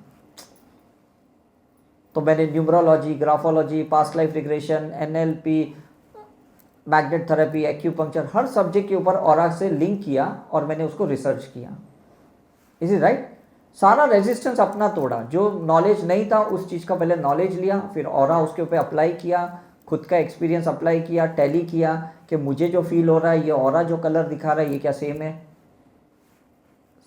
[SPEAKER 1] तो मैंने numerology, graphology, past life regression, NLP, magnet therapy, acupuncture, हर सब्जेक्ट के ऊपर ऑरा से लिंक किया और मैंने उसको रिसर्च किया। Is it right? सारा रेजिस्टेंस अपना तोड़ा। जो नॉलेज नहीं था उस चीज़ का पहले नॉलेज लिया, फिर ऑरा उसके ऊपर अप्लाई किया, खुद का एक्सपीरियंस अप्लाई किया, टैली किया कि मुझे जो फील हो रहा है, ये ऑरा जो कलर दिखा रहा है, ये क्या सेम है।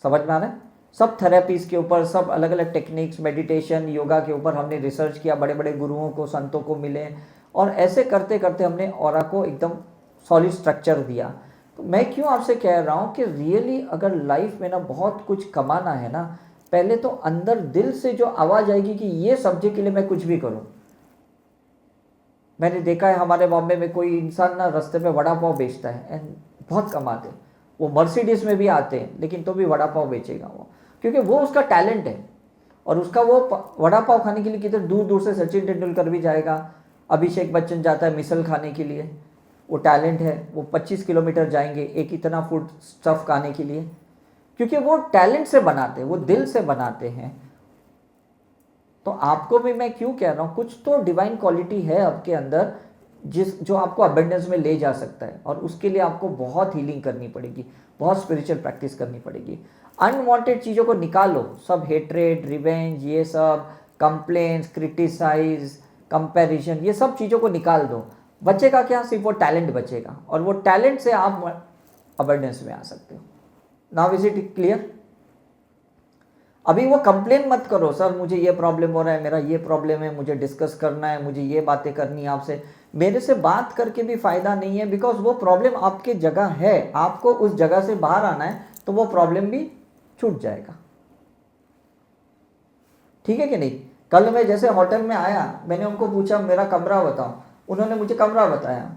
[SPEAKER 1] समझ में आ रहा है? सब थेरेपीज़ के ऊपर, सब अलग अलग टेक्निक्स, मेडिटेशन, योगा के ऊपर हमने रिसर्च किया, बड़े बड़े गुरुओं को, संतों को मिले, और ऐसे करते करते हमने ऑरा को एकदम सॉलिड स्ट्रक्चर दिया। तो मैं क्यों आपसे कह रहा हूँ कि रियली अगर लाइफ में ना बहुत कुछ कमाना है ना, पहले तो अंदर दिल से जो आवाज़ आएगी कि ये सब्जेक्ट के लिए मैं कुछ भी करूँ। मैंने देखा है हमारे बॉम्बे में कोई इंसान ना रास्ते पे वड़ा पाव बेचता है एंड बहुत कमाते हैं, वो मर्सिडीज में भी आते हैं लेकिन तो भी वड़ा पाव बेचेगा वो, क्योंकि वो उसका टैलेंट है। और उसका वो वड़ा पाव खाने के लिए किधर दूर दूर से सचिन तेंदुलकर भी जाएगा, अभिषेक बच्चन जाता है मिसल खाने के लिए, वो टैलेंट है। वो 25 किलोमीटर जाएंगे एक इतना फूड स्टफ खाने के लिए, क्योंकि वो टैलेंट से बनाते हैं, वो दिल से बनाते हैं। तो आपको भी मैं क्यों कह रहा हूँ, कुछ तो डिवाइन क्वालिटी है आपके अंदर जो आपको अबेंडेंस में ले जा सकता है, और उसके लिए आपको बहुत हीलिंग करनी पड़ेगी, बहुत स्पिरिचुअल प्रैक्टिस करनी पड़ेगी। अनवांटेड चीज़ों को निकालो, सब हेट्रेड, रिवेंज, ये सब कंप्लेंट्स, क्रिटिसाइज, कंपैरिजन, ये सब चीज़ों को निकाल दो। बचेगा क्या? सिर्फ वो टैलेंट बचेगा, और वो टैलेंट से आप अबेंडेंस में आ सकते हो। Now is it clear? अभी वो कंप्लेन मत करो, सर मुझे ये प्रॉब्लम हो रहा है, मेरा ये प्रॉब्लम है, मुझे डिस्कस करना है, मुझे ये बातें करनी है आपसे। मेरे से बात करके भी फ़ायदा नहीं है, बिकॉज वो प्रॉब्लम आपकी जगह है, आपको उस जगह से बाहर आना है, तो वो प्रॉब्लम भी छूट जाएगा। ठीक है कि नहीं? कल मैं जैसे होटल में आया, मैंने उनको पूछा मेरा कमरा बताओ, उन्होंने मुझे कमरा बताया।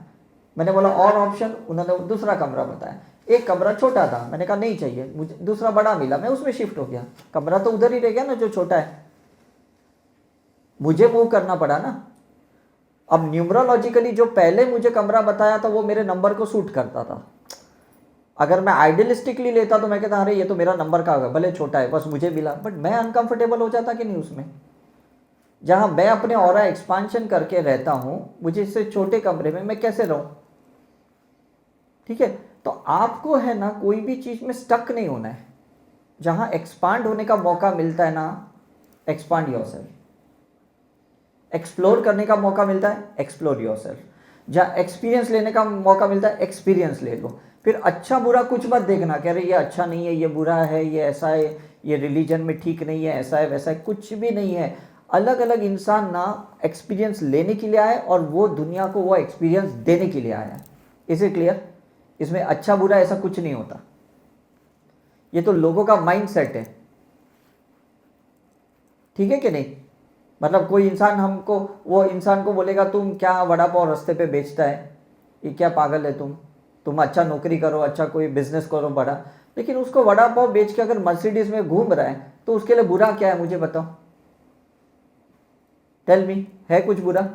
[SPEAKER 1] मैंने बोला और ऑप्शन, उन्होंने दूसरा कमरा बताया। एक कमरा छोटा था, मैंने कहा नहीं चाहिए मुझे, दूसरा बड़ा मिला, मैं उसमें शिफ्ट हो गया। कमरा तो उधर ही रह गया ना जो छोटा है, मुझे मूव करना पड़ा ना। अब न्यूमरोलॉजिकली जो पहले मुझे कमरा बताया था वो मेरे नंबर को सूट करता था। अगर मैं आइडियलिस्टिकली लेता तो मैं कहता अरे ये तो मेरा नंबर का होगा, भले छोटा है, बस मुझे मिला, बट मैं अनकंफर्टेबल हो जाता कि नहीं उसमें। जहां मैं अपने ऑरा एक्सपांशन करके रहता हूं, मुझे इससे छोटे कमरे में मैं कैसे रहूं? ठीक है? तो आपको है ना कोई भी चीज में स्टक नहीं होना है। जहां एक्सपांड होने का मौका मिलता है ना, एक्सपांड योरसेल्फ। एक्सप्लोर करने का मौका मिलता है, एक्सप्लोर योरसेल्फ। जहां एक्सपीरियंस लेने का मौका मिलता है, एक्सपीरियंस ले लो। फिर अच्छा बुरा कुछ मत देखना, कह रहे ये अच्छा नहीं है, ये बुरा है, ये ऐसा है, ये रिलीजन में ठीक नहीं है, ऐसा है वैसा है, कुछ भी नहीं है। अलग अलग इंसान ना एक्सपीरियंस लेने के लिए आए, और वो दुनिया को वो एक्सपीरियंस देने के लिए आया। Is it clear? इसमें अच्छा बुरा ऐसा कुछ नहीं होता, ये तो लोगों का माइंड सेट है। ठीक है कि नहीं? मतलब कोई इंसान हमको, वो इंसान को बोलेगा तुम क्या वड़ा पाव रास्ते पे बेचता है, ये क्या पागल है तुम अच्छा नौकरी करो, अच्छा कोई बिजनेस करो बड़ा। लेकिन उसको वड़ा पाव बेच के अगर मर्सिडीज में घूम रहा है तो उसके लिए बुरा क्या है, मुझे बताओ, टेल मी, है कुछ बुरा?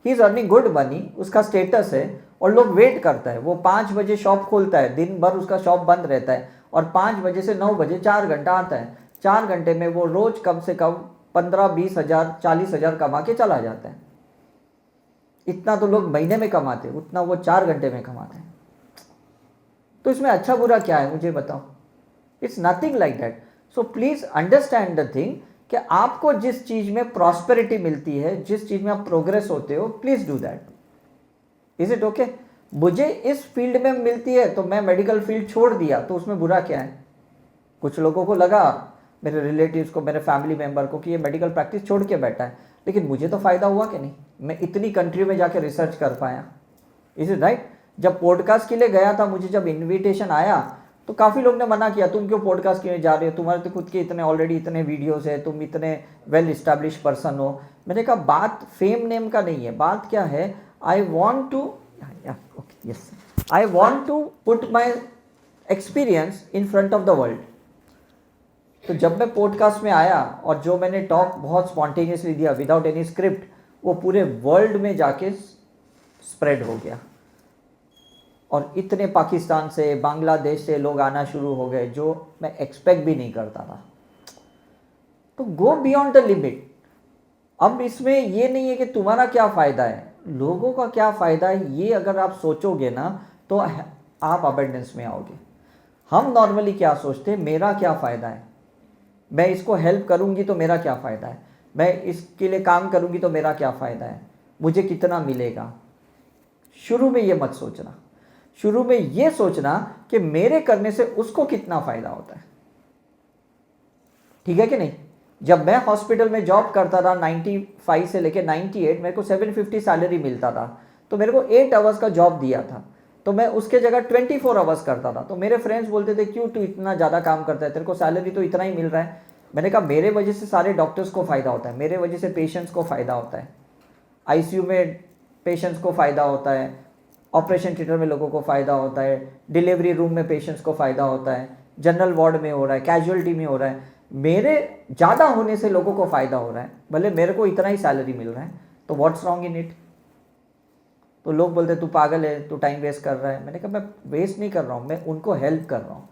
[SPEAKER 1] He is earning good money, उसका स्टेटस है और लोग वेट करता है। वो 5 बजे शॉप खोलता है, दिन भर उसका शॉप बंद रहता है और 5 बजे से 9 बजे 4 घंटा आता है। 4 घंटे में वो रोज कम से कम 15-20 हजार 40 हजार कमा के चला जाता है। इतना तो लोग महीने में कमाते, उतना वो 4 घंटे में कमाते हैं। तो इसमें अच्छा बुरा क्या है, मुझे बताओ? It's nothing like that. So please understand the thing कि आपको जिस चीज में प्रॉस्पेरिटी मिलती है, जिस चीज में आप प्रोग्रेस होते हो, please do that. Is it okay? मुझे इस फील्ड में मिलती है तो मैं मेडिकल फील्ड छोड़ दिया, तो उसमें बुरा क्या है? कुछ लोगों को लगा, मेरे रिलेटिव्स को, मेरे फैमिली मेंबर को, कि ये मेडिकल प्रैक्टिस छोड़ के बैठा है, लेकिन मुझे तो फायदा हुआ कि नहीं? मैं इतनी कंट्री में जाके रिसर्च कर पाया। Is it right? जब पॉडकास्ट के लिए गया था, मुझे जब इन्विटेशन आया तो काफ़ी लोग ने मना किया, तुम क्यों पॉडकास्ट के लिए जा रहे हो, तुम्हारे तो खुद के इतने ऑलरेडी इतने वीडियोस है, तुम इतने वेल इस्टेब्लिश पर्सन हो। मैंने कहा बात फेम नेम का नहीं है, बात क्या है, I want to yes I want to put my experience in front of the world. तो जब मैं पॉडकास्ट में आया और जो मैंने टॉक बहुत स्पॉन्टेनियसली दिया विदाउट एनी स्क्रिप्ट, वो पूरे वर्ल्ड में जाके स्प्रेड हो गया और इतने पाकिस्तान से, बांग्लादेश से लोग आना शुरू हो गए जो मैं एक्सपेक्ट भी नहीं करता था। तो गो बियॉन्ड द लिमिट। अब इसमें ये नहीं है कि तुम्हारा क्या फ़ायदा है, लोगों का क्या फ़ायदा है, ये अगर आप सोचोगे ना तो आप अबेंडेंस में आओगे। हम नॉर्मली क्या सोचते हैं, मेरा क्या फ़ायदा है, मैं इसको हेल्प करूंगी तो मेरा क्या फ़ायदा है, मैं इसके लिए काम करूंगी तो मेरा क्या फ़ायदा है, मुझे कितना मिलेगा। शुरू में ये मत सोचना, शुरू में ये सोचना कि मेरे करने से उसको कितना फ़ायदा होता है। ठीक है कि नहीं? जब मैं हॉस्पिटल में जॉब करता था 95 से लेके 98, मेरे को 750 सैलरी मिलता था, तो मेरे को 8 आवर्स का जॉब दिया था, तो मैं उसके जगह 24 आवर्स करता था। तो मेरे फ्रेंड्स बोलते थे क्यों तू इतना ज़्यादा काम करता है, तेरे को सैलरी तो इतना ही मिल रहा है। मैंने कहा मेरे वजह से सारे डॉक्टर्स को फ़ायदा होता है, मेरे वजह से पेशेंट्स को फ़ायदा होता है, आईसीयू में पेशेंट्स को फ़ायदा होता है, ऑपरेशन थिएटर में लोगों को फ़ायदा होता है, डिलीवरी रूम में पेशेंट्स को फ़ायदा होता है, जनरल वार्ड में हो रहा है, कैजुअलिटी में हो रहा है। मेरे ज़्यादा होने से लोगों को फ़ायदा हो रहा है, भले मेरे को इतना ही सैलरी मिल रहा है, तो व्हाट्स रॉन्ग इन इट? तो लोग बोलते तू पागल है, तू टाइम वेस्ट कर रहा है। मैंने कहा मैं वेस्ट नहीं कर रहा हूँ, मैं उनको हेल्प कर रहा हूँ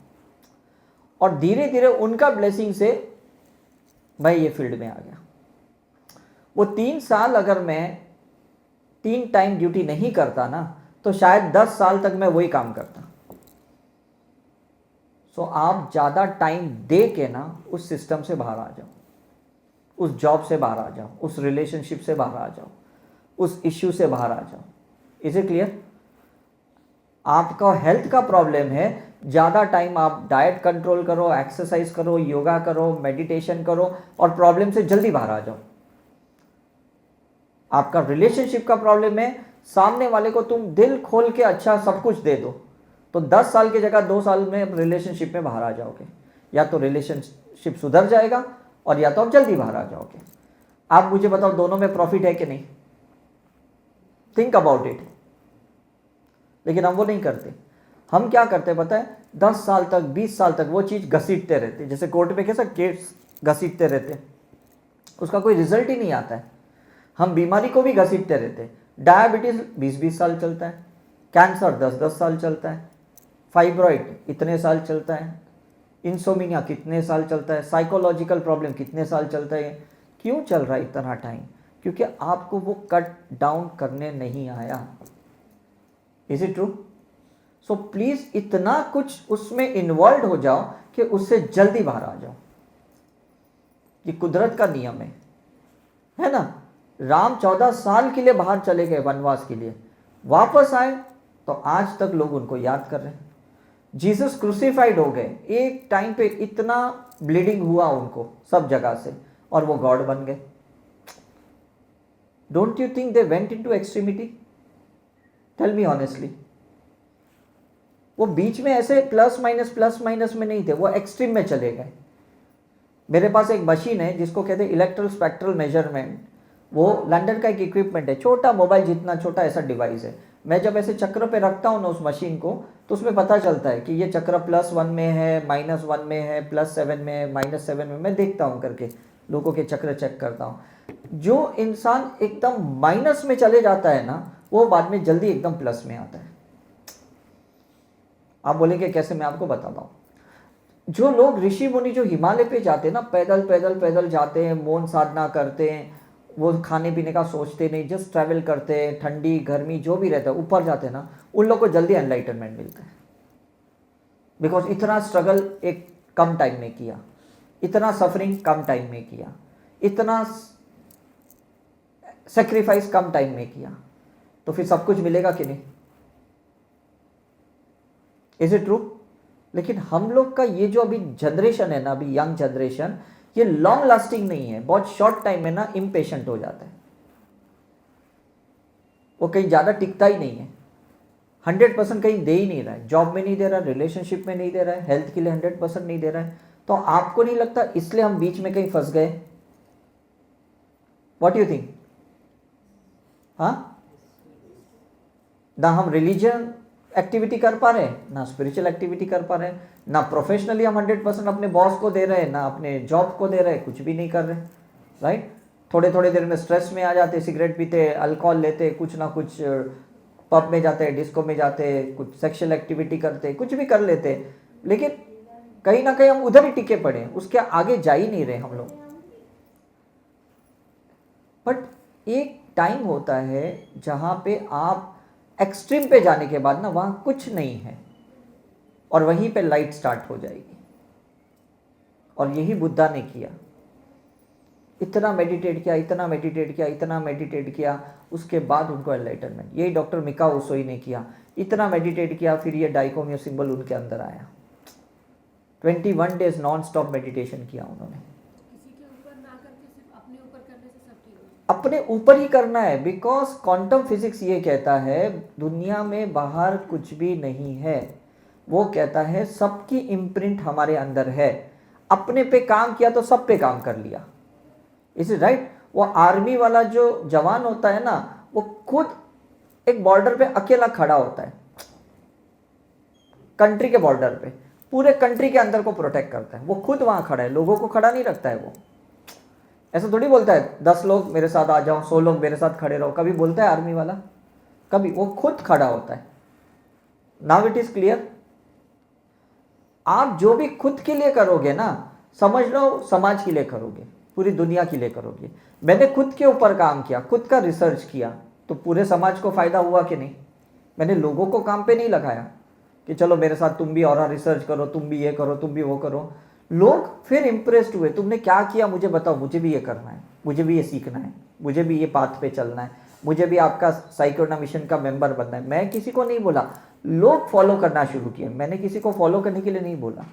[SPEAKER 1] और धीरे धीरे उनका ब्लेसिंग से मैं ये फील्ड में आ गया। वो 3 साल अगर मैं 3 टाइम ड्यूटी नहीं करता ना, तो शायद 10 साल तक मैं वही काम करता। सो आप ज़्यादा टाइम दे के ना उस सिस्टम से बाहर आ जाओ, उस जॉब से बाहर आ जाओ, उस रिलेशनशिप से बाहर आ जाओ, उस इश्यू से बाहर आ जाओ। Is it clear? आपका हेल्थ का प्रॉब्लम है, ज़्यादा टाइम आप डाइट कंट्रोल करो, एक्सरसाइज करो, योगा करो, मेडिटेशन करो और प्रॉब्लम से जल्दी बाहर आ जाओ। आपका रिलेशनशिप का प्रॉब्लम है, सामने वाले को तुम दिल खोल के अच्छा सब कुछ दे दो, तो 10 साल की जगह 2 साल में रिलेशनशिप में बाहर आ जाओगे। या तो रिलेशनशिप सुधर जाएगा और या तो आप जल्दी बाहर आ जाओगे। आप मुझे बताओ दोनों में प्रॉफिट है कि नहीं? Think about it. लेकिन हम वो नहीं करते। हम क्या करते पता है, 10 साल तक 20 साल तक वो चीज़ घसीटते रहते, जैसे कोर्ट में कैसा केस घसीटते रहते, उसका कोई रिजल्ट ही नहीं आता है। हम बीमारी को भी घसीटते रहते। डायबिटीज़ 20-20 साल चलता है, कैंसर 10-10 साल चलता है, फाइब्रॉइड इतने साल चलता है, इंसोमिनिया कितने साल चलता है, साइकोलॉजिकल प्रॉब्लम कितने साल चलता है। क्यों चल रहा है इतना टाइम? क्योंकि आपको वो कट डाउन करने नहीं आया। Is it true? So please इतना कुछ उसमें इन्वॉल्व हो जाओ कि उससे जल्दी बाहर आ जाओ। ये कुदरत का नियम है ना? राम 14 साल के लिए बाहर चले गए वनवास के लिए, वापस आए तो आज तक लोग उनको याद कर रहे हैं। जीसस क्रूसिफाइड हो गए, एक टाइम पे इतना ब्लीडिंग हुआ उनको सब जगह से और वो गॉड बन गए। Don't you think they went into extremity? Tell me honestly. वो बीच में ऐसे प्लस माइनस में नहीं थे, वो एक्सट्रीम में चले गए। मेरे पास एक मशीन है जिसको कहते हैं इलेक्ट्रो स्पेक्ट्रल मेजरमेंट। वो लंदन का एक इक्विपमेंट है, छोटा मोबाइल जितना छोटा ऐसा डिवाइस है। मैं जब ऐसे चक्र पे रखता हूँ ना उस मशीन को, तो उसमें पता चलता है कि ये चक्र +1 में है, -1 में है, +7 में है, -7 में। मैं देखता हूँ करके, लोगों के चक्र चेक करता हूँ। जो इंसान एकदम माइनस में चले जाता है ना, वो बाद में जल्दी एकदम प्लस में आता है। आप बोलेंगे कैसे, मैं आपको बताता हूँ। जो लोग ऋषि मुनि जो हिमालय पे जाते हैं ना, पैदल पैदल पैदल जाते हैं, मौन साधना करते हैं, वो खाने पीने का सोचते नहीं, जस्ट ट्रैवल करते हैं, ठंडी गर्मी जो भी रहता है, ऊपर जाते हैं ना, उन लोग को जल्दी एनलाइटनमेंट मिलता है। बिकॉज इतना स्ट्रगल एक कम टाइम में किया, इतना सफरिंग कम टाइम में किया, इतना सेक्रीफाइस कम टाइम में किया, तो फिर सब कुछ मिलेगा कि नहीं? Is it true? लेकिन हम लोग का ये जो अभी जनरेशन है ना, अभी यंग जनरेशन, ये लॉन्ग लास्टिंग नहीं है। बहुत शॉर्ट टाइम में ना इम्पेशेंट हो जाता है, वो कहीं ज़्यादा टिकता ही नहीं है। 100% कहीं दे ही नहीं रहा है, जॉब में नहीं दे रहा है, रिलेशनशिप में नहीं दे रहा है, हेल्थ के लिए 100% नहीं दे रहा है। तो आपको नहीं लगता इसलिए हम बीच में कहीं फंस गए? What you think? हाँ, ना हम रिलीजन एक्टिविटी कर पा रहे हैं, ना स्पिरिचुअल एक्टिविटी कर पा रहे हैं, ना प्रोफेशनली हम 100% अपने बॉस को दे रहे हैं, ना अपने जॉब को दे रहे हैं, कुछ भी नहीं कर रहे, राइट? थोड़े थोड़े देर में स्ट्रेस में आ जाते, सिगरेट पीते, अल्कोहल लेते, कुछ ना कुछ पब में जाते, डिस्को में जाते, कुछ सेक्सुअल एक्टिविटी करते, कुछ भी कर लेते, लेकिन कहीं ना कहीं हम उधर ही टिके पड़े हैं, उसके आगे जा ही नहीं रहे हम लोग। बट एक टाइम होता है जहाँ पे आप एक्सट्रीम पे जाने के बाद ना वहाँ कुछ नहीं है, और वहीं पे लाइट स्टार्ट हो जाएगी। और यही बुद्धा ने किया, इतना मेडिटेट किया, इतना मेडिटेट किया, इतना मेडिटेट किया, उसके बाद उनको एनलाइटनमेंट। यही डॉक्टर मिका ओशोई ने किया, इतना मेडिटेट किया, फिर ये डाइकोमियो सिंबल उनके अंदर आया। 21 डेज नॉन स्टॉप मेडिटेशन किया उन्होंने। अपने ऊपर ही करना है, बिकॉज क्वांटम फिजिक्स ये कहता है दुनिया में बाहर कुछ भी नहीं है। वो कहता है सबकी इम्प्रिंट हमारे अंदर है। अपने पे काम किया तो सब पे काम कर लिया। Is it right? वो आर्मी वाला जो जवान होता है ना, वो खुद एक बॉर्डर पे अकेला खड़ा होता है, कंट्री के बॉर्डर पे, पूरे कंट्री के अंदर को प्रोटेक्ट करता है। वो खुद वहां खड़ा है, लोगों को खड़ा नहीं रखता है। वो ऐसा थोड़ी बोलता है 10 लोग मेरे साथ आ जाओ, 100 लोग मेरे साथ खड़े रहो, कभी बोलता है आर्मी वाला? कभी। वो खुद खड़ा होता है। Now it is clear? आप जो भी खुद के लिए करोगे ना, समझ लो समाज के लिए करोगे, पूरी दुनिया के लिए करोगे। मैंने खुद के ऊपर काम किया, खुद का रिसर्च किया, तो पूरे समाज को फायदा हुआ कि नहीं? मैंने लोगों को काम पे नहीं लगाया कि चलो मेरे साथ तुम भी और रिसर्च करो, तुम भी ये करो, तुम भी वो करो। लोग फिर इंप्रेस्ड हुए, तुमने क्या किया मुझे बताओ, मुझे भी ये करना है, मुझे भी ये सीखना है, मुझे भी ये पाथ पे चलना है, मुझे भी आपका साइकोना मिशन का मेंबर बनना है। मैं किसी को नहीं बोला, लोग फॉलो करना शुरू किए। मैंने किसी को फॉलो करने के लिए नहीं बोला,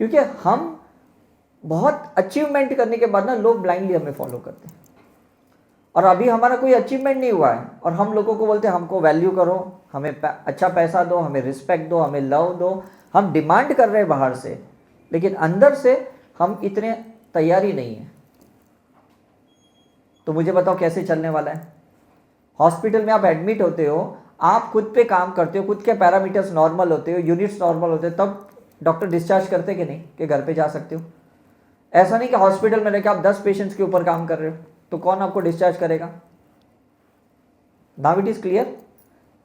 [SPEAKER 1] क्योंकि हम बहुत अचीवमेंट करने के बाद ना लोग ब्लाइंडली हमें फॉलो करते हैं। और अभी हमारा कोई अचीवमेंट नहीं हुआ है और हम लोगों को बोलते हैं हमको वैल्यू करो, हमें अच्छा पैसा दो, हमें रिस्पेक्ट दो, हमें लव दो। हम डिमांड कर रहे हैं बाहर से, लेकिन अंदर से हम इतने तैयारी नहीं है। तो मुझे बताओ कैसे चलने वाला है? हॉस्पिटल में आप एडमिट होते हो, आप खुद पे काम करते हो, खुद के पैरामीटर्स नॉर्मल होते हो, यूनिट्स नॉर्मल होते हो, तब डॉक्टर डिस्चार्ज करते कि नहीं कि घर पे जा सकते हो? ऐसा नहीं कि हॉस्पिटल में रहकर आप 10 पेशेंट्स के ऊपर काम कर रहे हो, तो कौन आपको डिस्चार्ज करेगा? Now it is clear?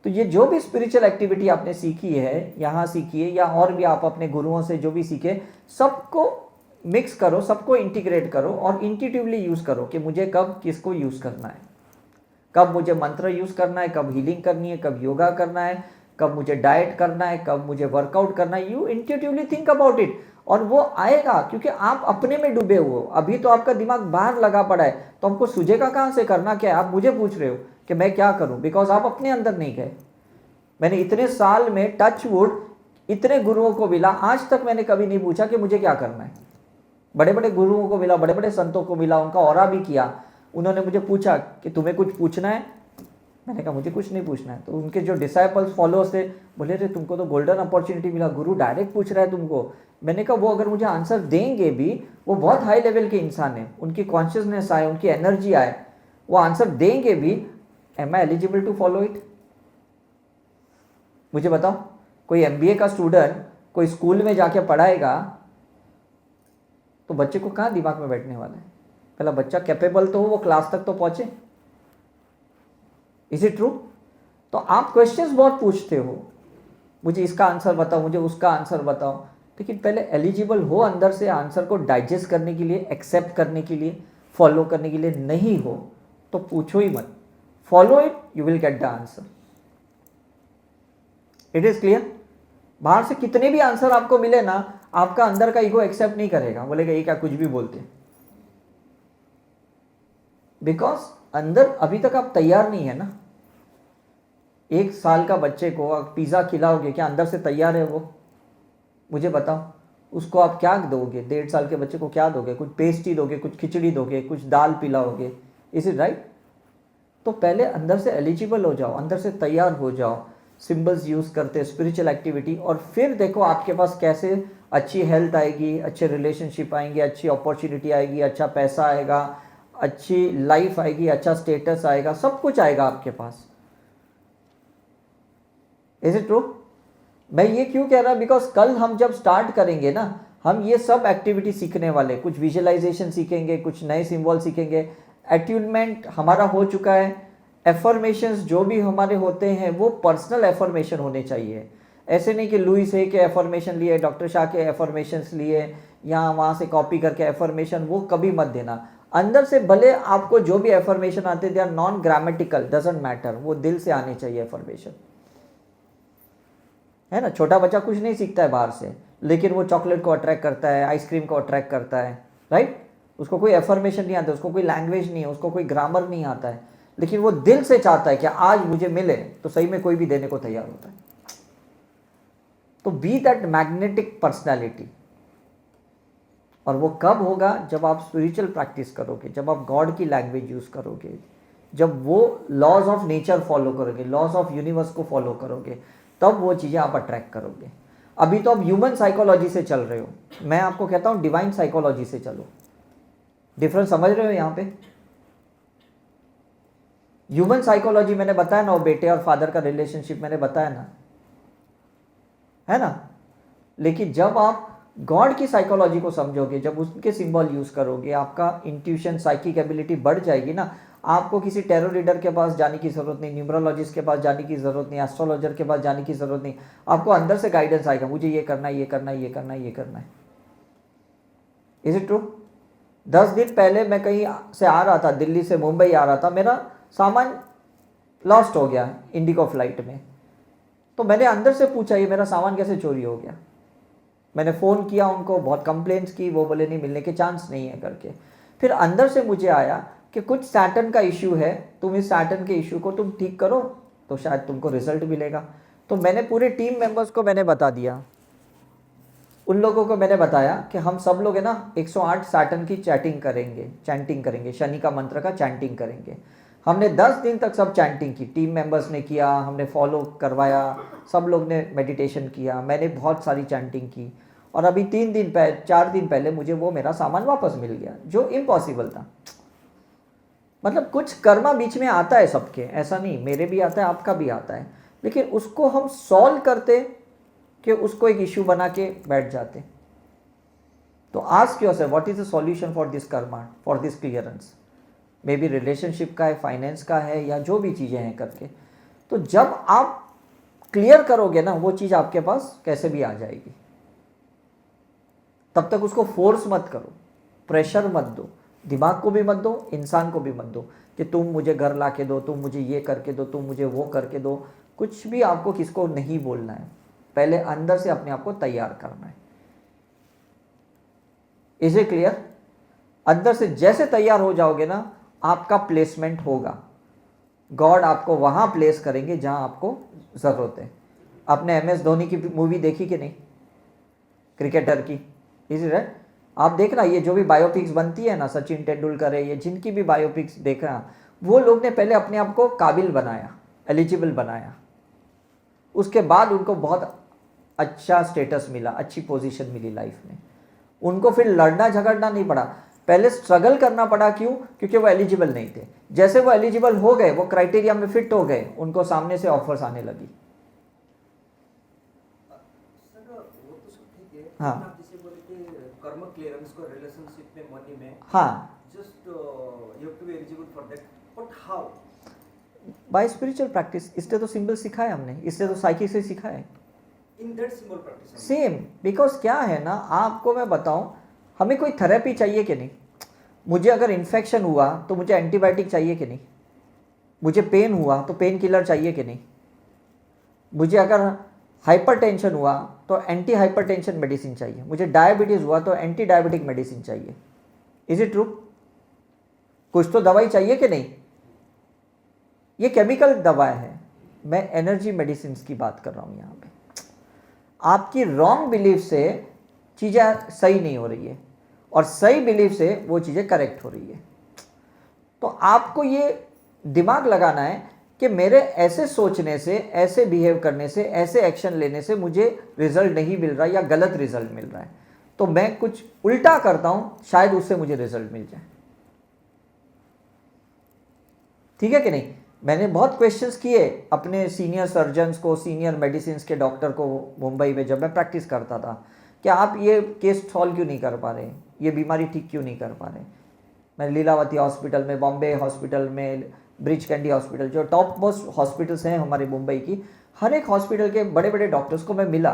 [SPEAKER 1] तो ये जो भी स्पिरिचुअल एक्टिविटी आपने सीखी है, यहाँ सीखी है या और भी आप अपने गुरुओं से जो भी सीखे, सबको मिक्स करो, सबको इंटीग्रेट करो और इंट्यूटिवली यूज़ करो कि मुझे कब किसको यूज़ करना है, कब मुझे मंत्र यूज़ करना है, कब हीलिंग करनी है, कब योगा करना है, कब मुझे डाइट करना है, कब मुझे वर्कआउट करना है। You intuitively think about it, और वो आएगा, क्योंकि आप अपने में डूबे हुए हो। अभी तो आपका दिमाग बाहर लगा पड़ा है, तो हमको सूझेगा कहाँ से, करना क्या है? आप मुझे पूछ रहे हो कि मैं क्या करूं, बिकॉज आप अपने अंदर नहीं गए। मैंने इतने साल में टच वुड इतने गुरुओं को मिला, आज तक मैंने कभी नहीं पूछा कि मुझे क्या करना है। बड़े बड़े गुरुओं को मिला, बड़े बड़े संतों को मिला, उनका ऑरा भी किया। उन्होंने मुझे पूछा कि तुम्हें कुछ पूछना है? मैंने कहा मुझे कुछ नहीं पूछना है। तो उनके जो डिसाइपल्स फॉलोअर्स थे बोले रे तुमको तो गोल्डन अपॉर्चुनिटी मिला, गुरु डायरेक्ट पूछ रहा है तुमको, मैंने कहा वो अगर मुझे आंसर देंगे भी, वो बहुत हाई लेवल के इंसान है, उनकी कॉन्शियसनेस आए, उनकी एनर्जी आए, वो आंसर देंगे भी, am I eligible to follow it? मुझे बताओ, कोई एमबीए का स्टूडेंट कोई स्कूल में जाके पढ़ाएगा तो बच्चे को कहाँ दिमाग में बैठने वाला है? पहला बच्चा कैपेबल तो हो, वो क्लास तक तो पहुंचे। Is it true? तो आप क्वेश्चंस बहुत पूछते हो, मुझे इसका आंसर बताओ, मुझे उसका आंसर बताओ, लेकिन पहले एलिजिबल हो अंदर से आंसर को डाइजेस्ट करने के लिए, एक्सेप्ट करने के लिए, फॉलो करने के लिए नहीं हो तो पूछो ही मत। Follow it, you will get the answer. It is clear? बाहर से कितने भी आंसर आपको मिले ना, आपका अंदर का ईगो एक्सेप्ट नहीं करेगा, बोलेगा ये क्या कुछ भी बोलते, बिकॉज अंदर अभी तक आप तैयार नहीं है ना। 1 साल का बच्चे को आप पिज़्ज़ा खिलाओगे, क्या अंदर से तैयार है वो? मुझे बताओ, उसको आप क्या दोगे? 1.5 साल के बच्चे को क्या दोगे? कुछ पेस्ट्री दोगे, कुछ खिचड़ी दोगे, कुछ दाल पिलाओगे? Is it right? तो पहले अंदर से एलिजिबल हो जाओ, अंदर से तैयार हो जाओ, सिंबल्स यूज़ करते, स्पिरिचुअल एक्टिविटी, और फिर देखो आपके पास कैसे अच्छी हेल्थ आएगी, अच्छे रिलेशनशिप आएंगे, अच्छी अपॉर्चुनिटी आएगी, अच्छा पैसा आएगा, अच्छी लाइफ आएगी, अच्छा स्टेटस आएगा, सब कुछ आएगा आपके पास। Is it true? मैं ये क्यों कह रहा, बिकॉज कल हम जब स्टार्ट करेंगे ना, हम ये सब एक्टिविटी सीखने वाले, कुछ विजुअलाइजेशन सीखेंगे, कुछ नए सिंबल सीखेंगे, अट्यूनमेंट हमारा हो चुका है, एफर्मेशंस जो भी हमारे होते हैं वो पर्सनल एफर्मेशन होने चाहिए। ऐसे नहीं कि लुइस है के एफर्मेशन लिए, डॉक्टर शाह के एफर्मेशंस लिए, यहाँ वहाँ से कॉपी करके एफर्मेशन, वो कभी मत देना। अंदर से भले आपको जो भी एफर्मेशन आते, they are non grammatical, doesn't matter, वो दिल से आने चाहिए एफर्मेशन, है ना। छोटा बच्चा कुछ नहीं सीखता है बाहर से, लेकिन वो चॉकलेट को अट्रैक्ट करता है, आइसक्रीम को अट्रैक्ट करता है, राइट? उसको कोई एफर्मेशन नहीं आता, उसको कोई लैंग्वेज नहीं है, उसको कोई ग्रामर नहीं आता है, लेकिन वो दिल से चाहता है कि आज मुझे मिले, तो सही में कोई भी देने को तैयार होता है। तो बी दैट मैग्नेटिक पर्सनैलिटी। और वो कब होगा? जब आप स्पिरिचुअल प्रैक्टिस करोगे, जब आप गॉड की लैंग्वेज यूज़ करोगे, जब वो लॉज ऑफ नेचर फॉलो करोगे, लॉज ऑफ यूनिवर्स को फॉलो करोगे, तब वो चीज़ें आप अट्रैक्ट करोगे। अभी तो आप ह्यूमन साइकोलॉजी से चल रहे हो, मैं आपको कहता हूँ डिवाइन साइकोलॉजी से चलो। डिफरेंस समझ रहे हो यहाँ पे? ह्यूमन साइकोलॉजी मैंने बताया ना, वो बेटे और फादर का रिलेशनशिप मैंने बताया ना, है ना। लेकिन जब आप गॉड की साइकोलॉजी को समझोगे, जब उसके सिंबल यूज करोगे, आपका इंट्यूशन, साइकिक एबिलिटी बढ़ जाएगी ना। आपको किसी टेरो रीडर के पास जाने की जरूरत नहीं, न्यूमरोलॉजिस्ट के पास जाने की जरूरत नहीं, एस्ट्रोलॉजर के पास जाने की जरूरत नहीं। आपको अंदर से गाइडेंस आएगा, मुझे ये करना है, ये करना है, ये करना है, ये करना है। Is it true? 10 दिन पहले मैं कहीं से आ रहा था, दिल्ली से मुंबई आ रहा था, मेरा सामान लॉस्ट हो गया इंडिगो फ्लाइट में। तो मैंने अंदर से पूछा ये मेरा सामान कैसे चोरी हो गया। मैंने फ़ोन किया उनको, बहुत कंप्लेंट्स की, वो बोले नहीं, मिलने के चांस नहीं है करके। फिर अंदर से मुझे आया कि कुछ सैटर्न का इश्यू है, तुम इस सैटर्न के इश्यू को तुम ठीक करो तो शायद तुमको रिजल्ट मिलेगा। तो मैंने पूरे टीम मेंबर्स को मैंने बता दिया, उन लोगों को मैंने बताया कि हम सब लोग है ना 108 सैटर्न की चैंटिंग करेंगे, शनि का मंत्र का चैंटिंग करेंगे। हमने 10 दिन तक सब चैंटिंग की, टीम मेंबर्स ने किया, हमने फॉलो करवाया, सब लोग ने मेडिटेशन किया, मैंने बहुत सारी चैंटिंग की। और अभी 4 दिन पहले मुझे वो मेरा सामान वापस मिल गया, जो इम्पॉसिबल था। मतलब कुछ कर्मा बीच में आता है सबके, ऐसा नहीं, मेरे भी आता है, आपका भी आता है, लेकिन उसको हम सॉल्व करते कि उसको एक इश्यू बना के बैठ जाते। तो ask yourself, what is the solution for this Karma, for this clearance? May be relationship का है, फाइनेंस का है, या जो भी चीज़ें हैं करके। तो जब आप क्लियर करोगे ना, वो चीज़ आपके पास कैसे भी आ जाएगी। तब तक उसको फोर्स मत करो, प्रेशर मत दो, दिमाग को भी मत दो, इंसान को भी मत दो कि तुम मुझे घर ला के दो, तुम मुझे ये करके दो, तुम मुझे वो करके दो। कुछ भी आपको किसको नहीं बोलना है, पहले अंदर से अपने आप को तैयार करना है। Is it clear? अंदर से जैसे तैयार हो जाओगे ना, आपका प्लेसमेंट होगा, गॉड आपको वहां प्लेस करेंगे जहां आपको जरूरत है। आपने MS धोनी की मूवी देखी कि नहीं, क्रिकेटर की? Is it right? आप देखना, ये जो भी बायोपिक्स बनती है ना, सचिन तेंदुलकर है, ये जिनकी भी बायोपिक्स देखना, वो लोग ने पहले अपने आप को काबिल बनाया, एलिजिबल बनाया, उसके बाद उनको बहुत अच्छा स्टेटस मिला, अच्छी पोजीशन मिली लाइफ में, उनको फिर लड़ना झगड़ना नहीं पड़ा, पहले स्ट्रगल करना पड़ा। क्यों? क्योंकि वो एलिजिबल नहीं थे। जैसे वो एलिजिबल हो गए, वो क्राइटेरिया में फिट हो गए, उनको सामने से ऑफर्स आने लगी।
[SPEAKER 3] सर वो तो सब ठीक है,
[SPEAKER 1] हाँ।
[SPEAKER 3] आप जैसे बोले कि कर्म क्लियरेंस को रिलेशनशिप में, मनी में,
[SPEAKER 1] हाँ,
[SPEAKER 3] just you have to be eligible for that, but how?
[SPEAKER 1] By spiritual practice. इसलिए तो सिंबल सिखाया हमने, इसलिए तो साइकी से सिखाया है।
[SPEAKER 3] In that symbol practice
[SPEAKER 1] same, because क्या है ना, आपको मैं बताऊं, हमें कोई थेरेपी चाहिए कि नहीं? मुझे अगर इन्फेक्शन हुआ तो मुझे एंटीबायोटिक चाहिए कि नहीं? मुझे पेन हुआ तो पेन किलर चाहिए कि नहीं? मुझे अगर हाइपरटेंशन हुआ तो एंटी हाइपरटेंशन मेडिसिन चाहिए, मुझे डायबिटीज़ हुआ तो एंटी डायबिटिक मेडिसिन चाहिए। Is it true? कुछ तो दवाई चाहिए कि नहीं? ये केमिकल दवा है, मैं एनर्जी मेडिसिन की बात कर रहा हूँ यहाँ पे। आपकी रॉन्ग बिलीफ से चीज़ें सही नहीं हो रही है और सही बिलीफ से वो चीज़ें करेक्ट हो रही है। तो आपको ये दिमाग लगाना है कि मेरे ऐसे सोचने से, ऐसे बिहेव करने से, ऐसे एक्शन लेने से मुझे रिजल्ट नहीं मिल रहा या गलत रिजल्ट मिल रहा है, तो मैं कुछ उल्टा करता हूँ, शायद उससे मुझे रिजल्ट मिल जाए। ठीक है कि नहीं? मैंने बहुत क्वेश्चंस किए अपने सीनियर सर्जन्स को, सीनियर मेडिसिन के डॉक्टर को मुंबई में जब मैं प्रैक्टिस करता था, कि आप ये केस सॉल्व क्यों नहीं कर पा रहे, ये बीमारी ठीक क्यों नहीं कर पा रहे। मैं लीलावती हॉस्पिटल में, बॉम्बे हॉस्पिटल में, ब्रिज कैंडी हॉस्पिटल, जो टॉप मोस्ट हॉस्पिटल्स हैं हमारे मुंबई की, हर एक हॉस्पिटल के बड़े बड़े डॉक्टर्स को मैं मिला।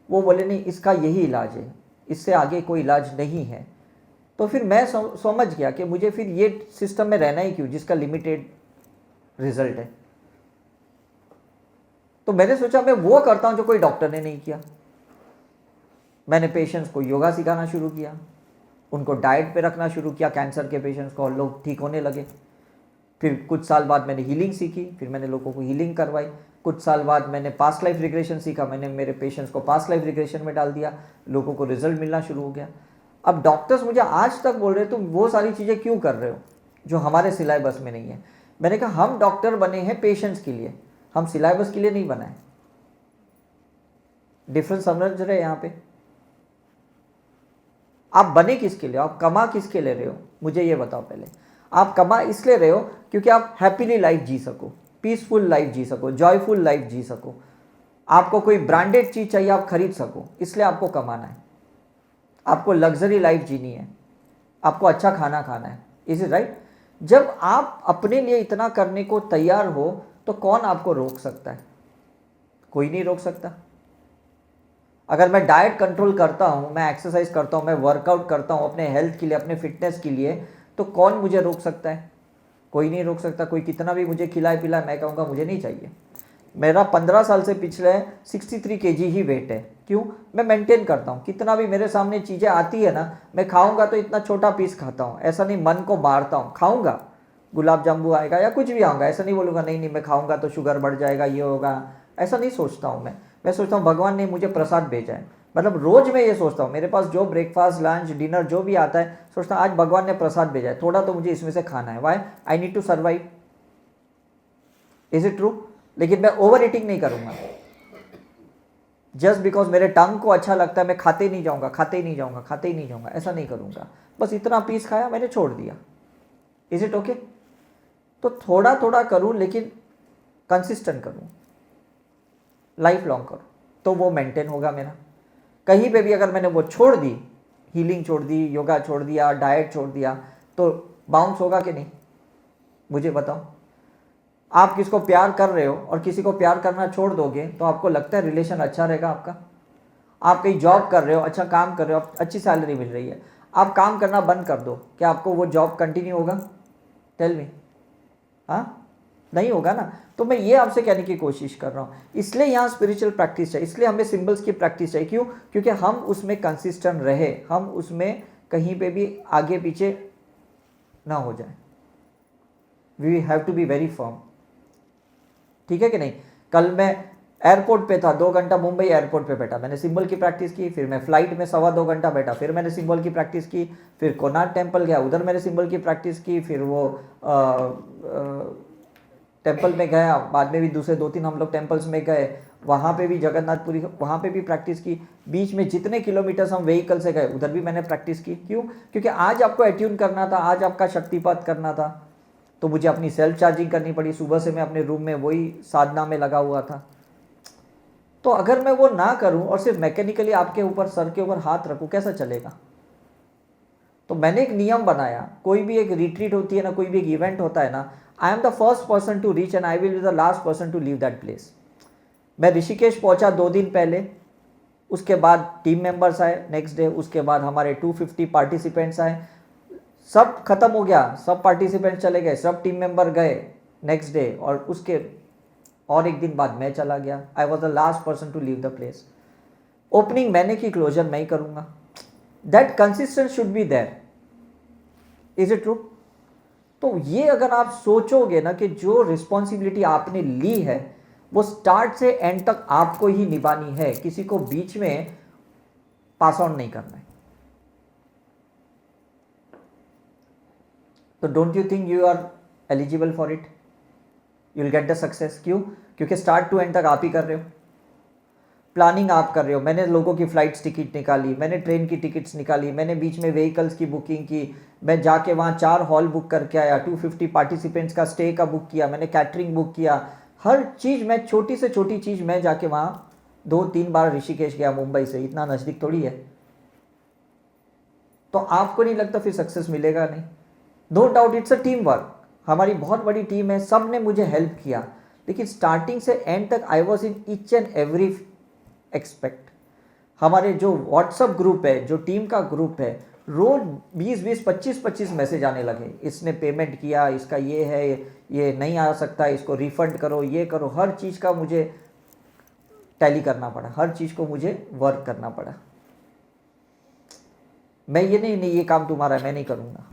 [SPEAKER 1] वो बोले नहीं, इसका यही इलाज है, इससे आगे कोई इलाज नहीं है। तो फिर मैं समझ गया कि मुझे फिर ये सिस्टम में रहना ही क्यों जिसका लिमिटेड रिजल्ट है। तो मैंने सोचा मैं वो करता हूं जो कोई डॉक्टर ने नहीं किया। मैंने पेशेंट्स को योगा सिखाना शुरू किया, उनको डाइट पे रखना शुरू किया, कैंसर के पेशेंट्स को, और लोग ठीक होने लगे। फिर कुछ साल बाद मैंने हीलिंग सीखी, फिर मैंने लोगों को हीलिंग करवाई। कुछ साल बाद मैंने पास्ट लाइफ रिग्रेशन सीखा, मैंने मेरे पेशेंट्स को पास्ट लाइफ रिग्रेशन में डाल दिया, लोगों को रिजल्ट मिलना शुरू हो गया। अब डॉक्टर्स मुझे आज तक बोल रहे तुम वो सारी चीज़ें क्यों कर रहे हो जो हमारे सिलेबस में नहीं है। मैंने कहा हम डॉक्टर बने हैं पेशेंट्स के लिए, हम सिलेबस के लिए नहीं बनाए। डिफरेंस समझ रहे यहाँ पे? आप बने किसके लिए, आप कमा किसके ले रहे हो, मुझे ये बताओ पहले। आप कमा इसलिए रहे हो क्योंकि आप हैप्पीली लाइफ जी सको, पीसफुल लाइफ जी सको, जॉयफुल लाइफ जी सको। आपको कोई ब्रांडेड चीज़ चाहिए आप खरीद सको, इसलिए आपको कमाना है। आपको लग्जरी लाइफ जीनी है, आपको अच्छा खाना खाना है। Is it right? जब आप अपने लिए इतना करने को तैयार हो तो कौन आपको रोक सकता है? कोई नहीं रोक सकता। अगर मैं डाइट कंट्रोल करता हूँ, मैं एक्सरसाइज करता हूँ, मैं वर्कआउट करता हूँ अपने हेल्थ के लिए, अपने फिटनेस के लिए, तो कौन मुझे रोक सकता है? कोई नहीं रोक सकता। कोई कितना भी मुझे खिलाए पिलाए, मैं कहूँगा मुझे नहीं चाहिए। मेरा 15 साल से पिछले 63 kg ही वेट है। क्यों? मैं मेंटेन करता हूँ। कितना भी मेरे सामने चीज़ें आती है ना, मैं खाऊंगा तो इतना छोटा पीस खाता हूँ, ऐसा नहीं मन को मारता हूँ। खाऊंगा, गुलाब जामुन आएगा या कुछ भी आऊँगा, ऐसा नहीं बोलूँगा नहीं नहीं मैं खाऊंगा तो शुगर बढ़ जाएगा, ये होगा, ऐसा नहीं सोचता हूँ मैं सोचता हूँ भगवान ने मुझे प्रसाद भेजा है। मतलब रोज़ मैं ये सोचता हूँ, मेरे पास जो ब्रेकफास्ट लंच डिनर जो भी आता है, सोचता हूँ आज भगवान ने प्रसाद भेजा है, थोड़ा तो मुझे इसमें से खाना है। Why? I need to survive. Is it true? लेकिन मैं ओवर ईटिंग नहीं करूँगा। जस्ट बिकॉज मेरे टंग को अच्छा लगता है मैं खाते ही नहीं जाऊँगा, खाते ही नहीं जाऊँगा, खाते ही नहीं जाऊँगा, ऐसा नहीं करूँगा। बस इतना पीस खाया, मैंने छोड़ दिया। Is it okay? तो थोड़ा थोड़ा करूँ लेकिन कंसिस्टेंट करूँ, लाइफ लॉन्ग करूँ, तो वो मेंटेन होगा मेरा। कहीं पे भी अगर मैंने वो छोड़ दी, हीलिंग छोड़ दी, योगा छोड़ दिया, डाइट छोड़ दिया, तो बाउंस होगा कि नहीं? मुझे बताओ। आप किसको प्यार कर रहे हो और किसी को प्यार करना छोड़ दोगे तो आपको लगता है रिलेशन अच्छा रहेगा आपका? आप कहीं जॉब कर रहे हो, अच्छा काम कर रहे हो, अच्छी सैलरी मिल रही है, आप काम करना बंद कर दो, क्या आपको वो जॉब कंटिन्यू होगा? Tell me. हाँ, नहीं होगा ना। तो मैं ये आपसे कहने की कोशिश कर रहा हूँ। इसलिए यहाँ स्पिरिचुअल प्रैक्टिस चाहिए, इसलिए हमें सिंबल्स की प्रैक्टिस चाहिए। क्यों? क्योंकि हम उसमें कंसिस्टेंट रहे, हम उसमें कहीं पे भी आगे पीछे ना हो जाए। We have to be very firm. ठीक है कि नहीं? कल मैं एयरपोर्ट पे था, 2 घंटा मुंबई एयरपोर्ट पे बैठा, मैंने सिंबल की प्रैक्टिस की। फिर मैं फ्लाइट में 2.25 घंटा बैठा, फिर मैंने सिंबल की प्रैक्टिस की। फिर कोणार्क टेम्पल गया, उधर मैंने सिंबल की प्रैक्टिस की। फिर वो टेम्पल में गया, बाद में भी दूसरे 2-3 हम लोग टेम्पल्स में गए, वहाँ पे भी जगन्नाथपुरी, वहाँ पे भी प्रैक्टिस की। बीच में जितने किलोमीटर्स हम व्हीकल से गए उधर भी मैंने प्रैक्टिस की। क्यों? क्योंकि आज आपको एट्यून करना था, आज आपका शक्तिपात करना था, तो मुझे अपनी सेल्फ चार्जिंग करनी पड़ी। सुबह से मैं अपने रूम में वही साधना में लगा हुआ था। तो अगर मैं वो ना करूं और सिर्फ मैकेनिकली आपके ऊपर, सर के ऊपर हाथ रखूं, कैसा चलेगा? तो मैंने एक नियम बनाया, कोई भी एक रिट्रीट होती है ना, कोई भी एक इवेंट होता है ना, I am the first person to reach and I will be the last person to leave that place. मैं ऋषिकेश पहुंचा 2 दिन पहले, उसके बाद टीम मेंबर्स आए नेक्स्ट डे, उसके बाद हमारे 250 पार्टिसिपेंट्स आए, सब खत्म हो गया, सब पार्टिसिपेंट्स चले गए, सब टीम मेंबर गए नेक्स्ट डे, और उसके और एक दिन बाद मैं चला गया। I was the last person to leave the place. Opening मैंने की, क्लोजर मैं ही करूंगा। That consistence should be there. Is it true? तो ये अगर आप सोचोगे ना कि जो रिस्पॉन्सिबिलिटी आपने ली है वो स्टार्ट से एंड तक आपको ही निभानी है, किसी को बीच में पास ऑन नहीं करना है, तो don't you think you are eligible for it? You will get the success. क्यों? क्योंकि स्टार्ट टू एंड तक आप ही कर रहे हो, प्लानिंग आप कर रहे हो। मैंने लोगों की फ्लाइट्स टिकट निकाली, मैंने ट्रेन की टिकट्स निकाली, मैंने बीच में व्हीकल्स की बुकिंग की, मैं जाके वहाँ 4 हॉल बुक करके आया, 250 पार्टिसिपेंट्स का स्टे का बुक किया, मैंने कैटरिंग बुक किया, हर चीज़ मैं, छोटी से छोटी चीज़ मैं जाके वहाँ 2-3 बार ऋषिकेश गया मुंबई से, इतना नज़दीक थोड़ी है। तो आपको नहीं लगता फिर सक्सेस मिलेगा? नहीं, no doubt it's a team work. हमारी बहुत बड़ी टीम है, सब ने मुझे हेल्प किया, लेकिन स्टार्टिंग से एंड तक I was in each and every expect. हमारे जो व्हाट्सअप ग्रुप है, जो टीम का ग्रुप है, रोज 20-20, 25-25 मैसेज आने लगे, इसने पेमेंट किया, इसका ये है, ये नहीं आ सकता, इसको रिफंड करो, ये करो। हर चीज़ का मुझे टैली करना पड़ा, हर चीज़ को मुझे वर्क करना पड़ा। मैं ये नहीं ये काम तुम्हारा है, मैं नहीं करूँगा।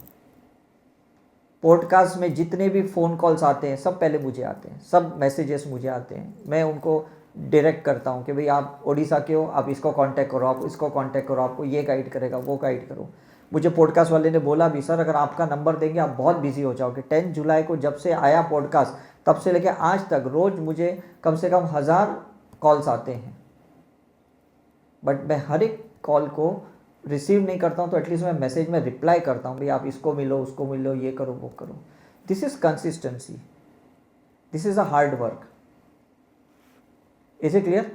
[SPEAKER 1] पॉडकास्ट में जितने भी फ़ोन कॉल्स आते हैं सब पहले मुझे आते हैं, सब मैसेजेस मुझे आते हैं, मैं उनको डायरेक्ट करता हूँ कि भाई आप उड़ीसा के हो, आप इसको कांटेक्ट करो, आप इसको कांटेक्ट करो, आपको ये गाइड करेगा, वो गाइड करो। मुझे पॉडकास्ट वाले ने बोला भी, सर अगर आपका नंबर देंगे आप बहुत बिजी हो जाओगे। 10 जुलाई को जब से आया पॉडकास्ट तब से लेकर आज तक रोज़ मुझे कम से कम 1000 कॉल्स आते हैं, बट मैं हर एक कॉल को रिसीव नहीं करता हूँ, तो एटलीस्ट मैं मैसेज में रिप्लाई करता हूँ, भाई आप इसको मिलो, उसको मिलो, ये करो, वो करो। This is consistency, this is a hard work. Is it clear?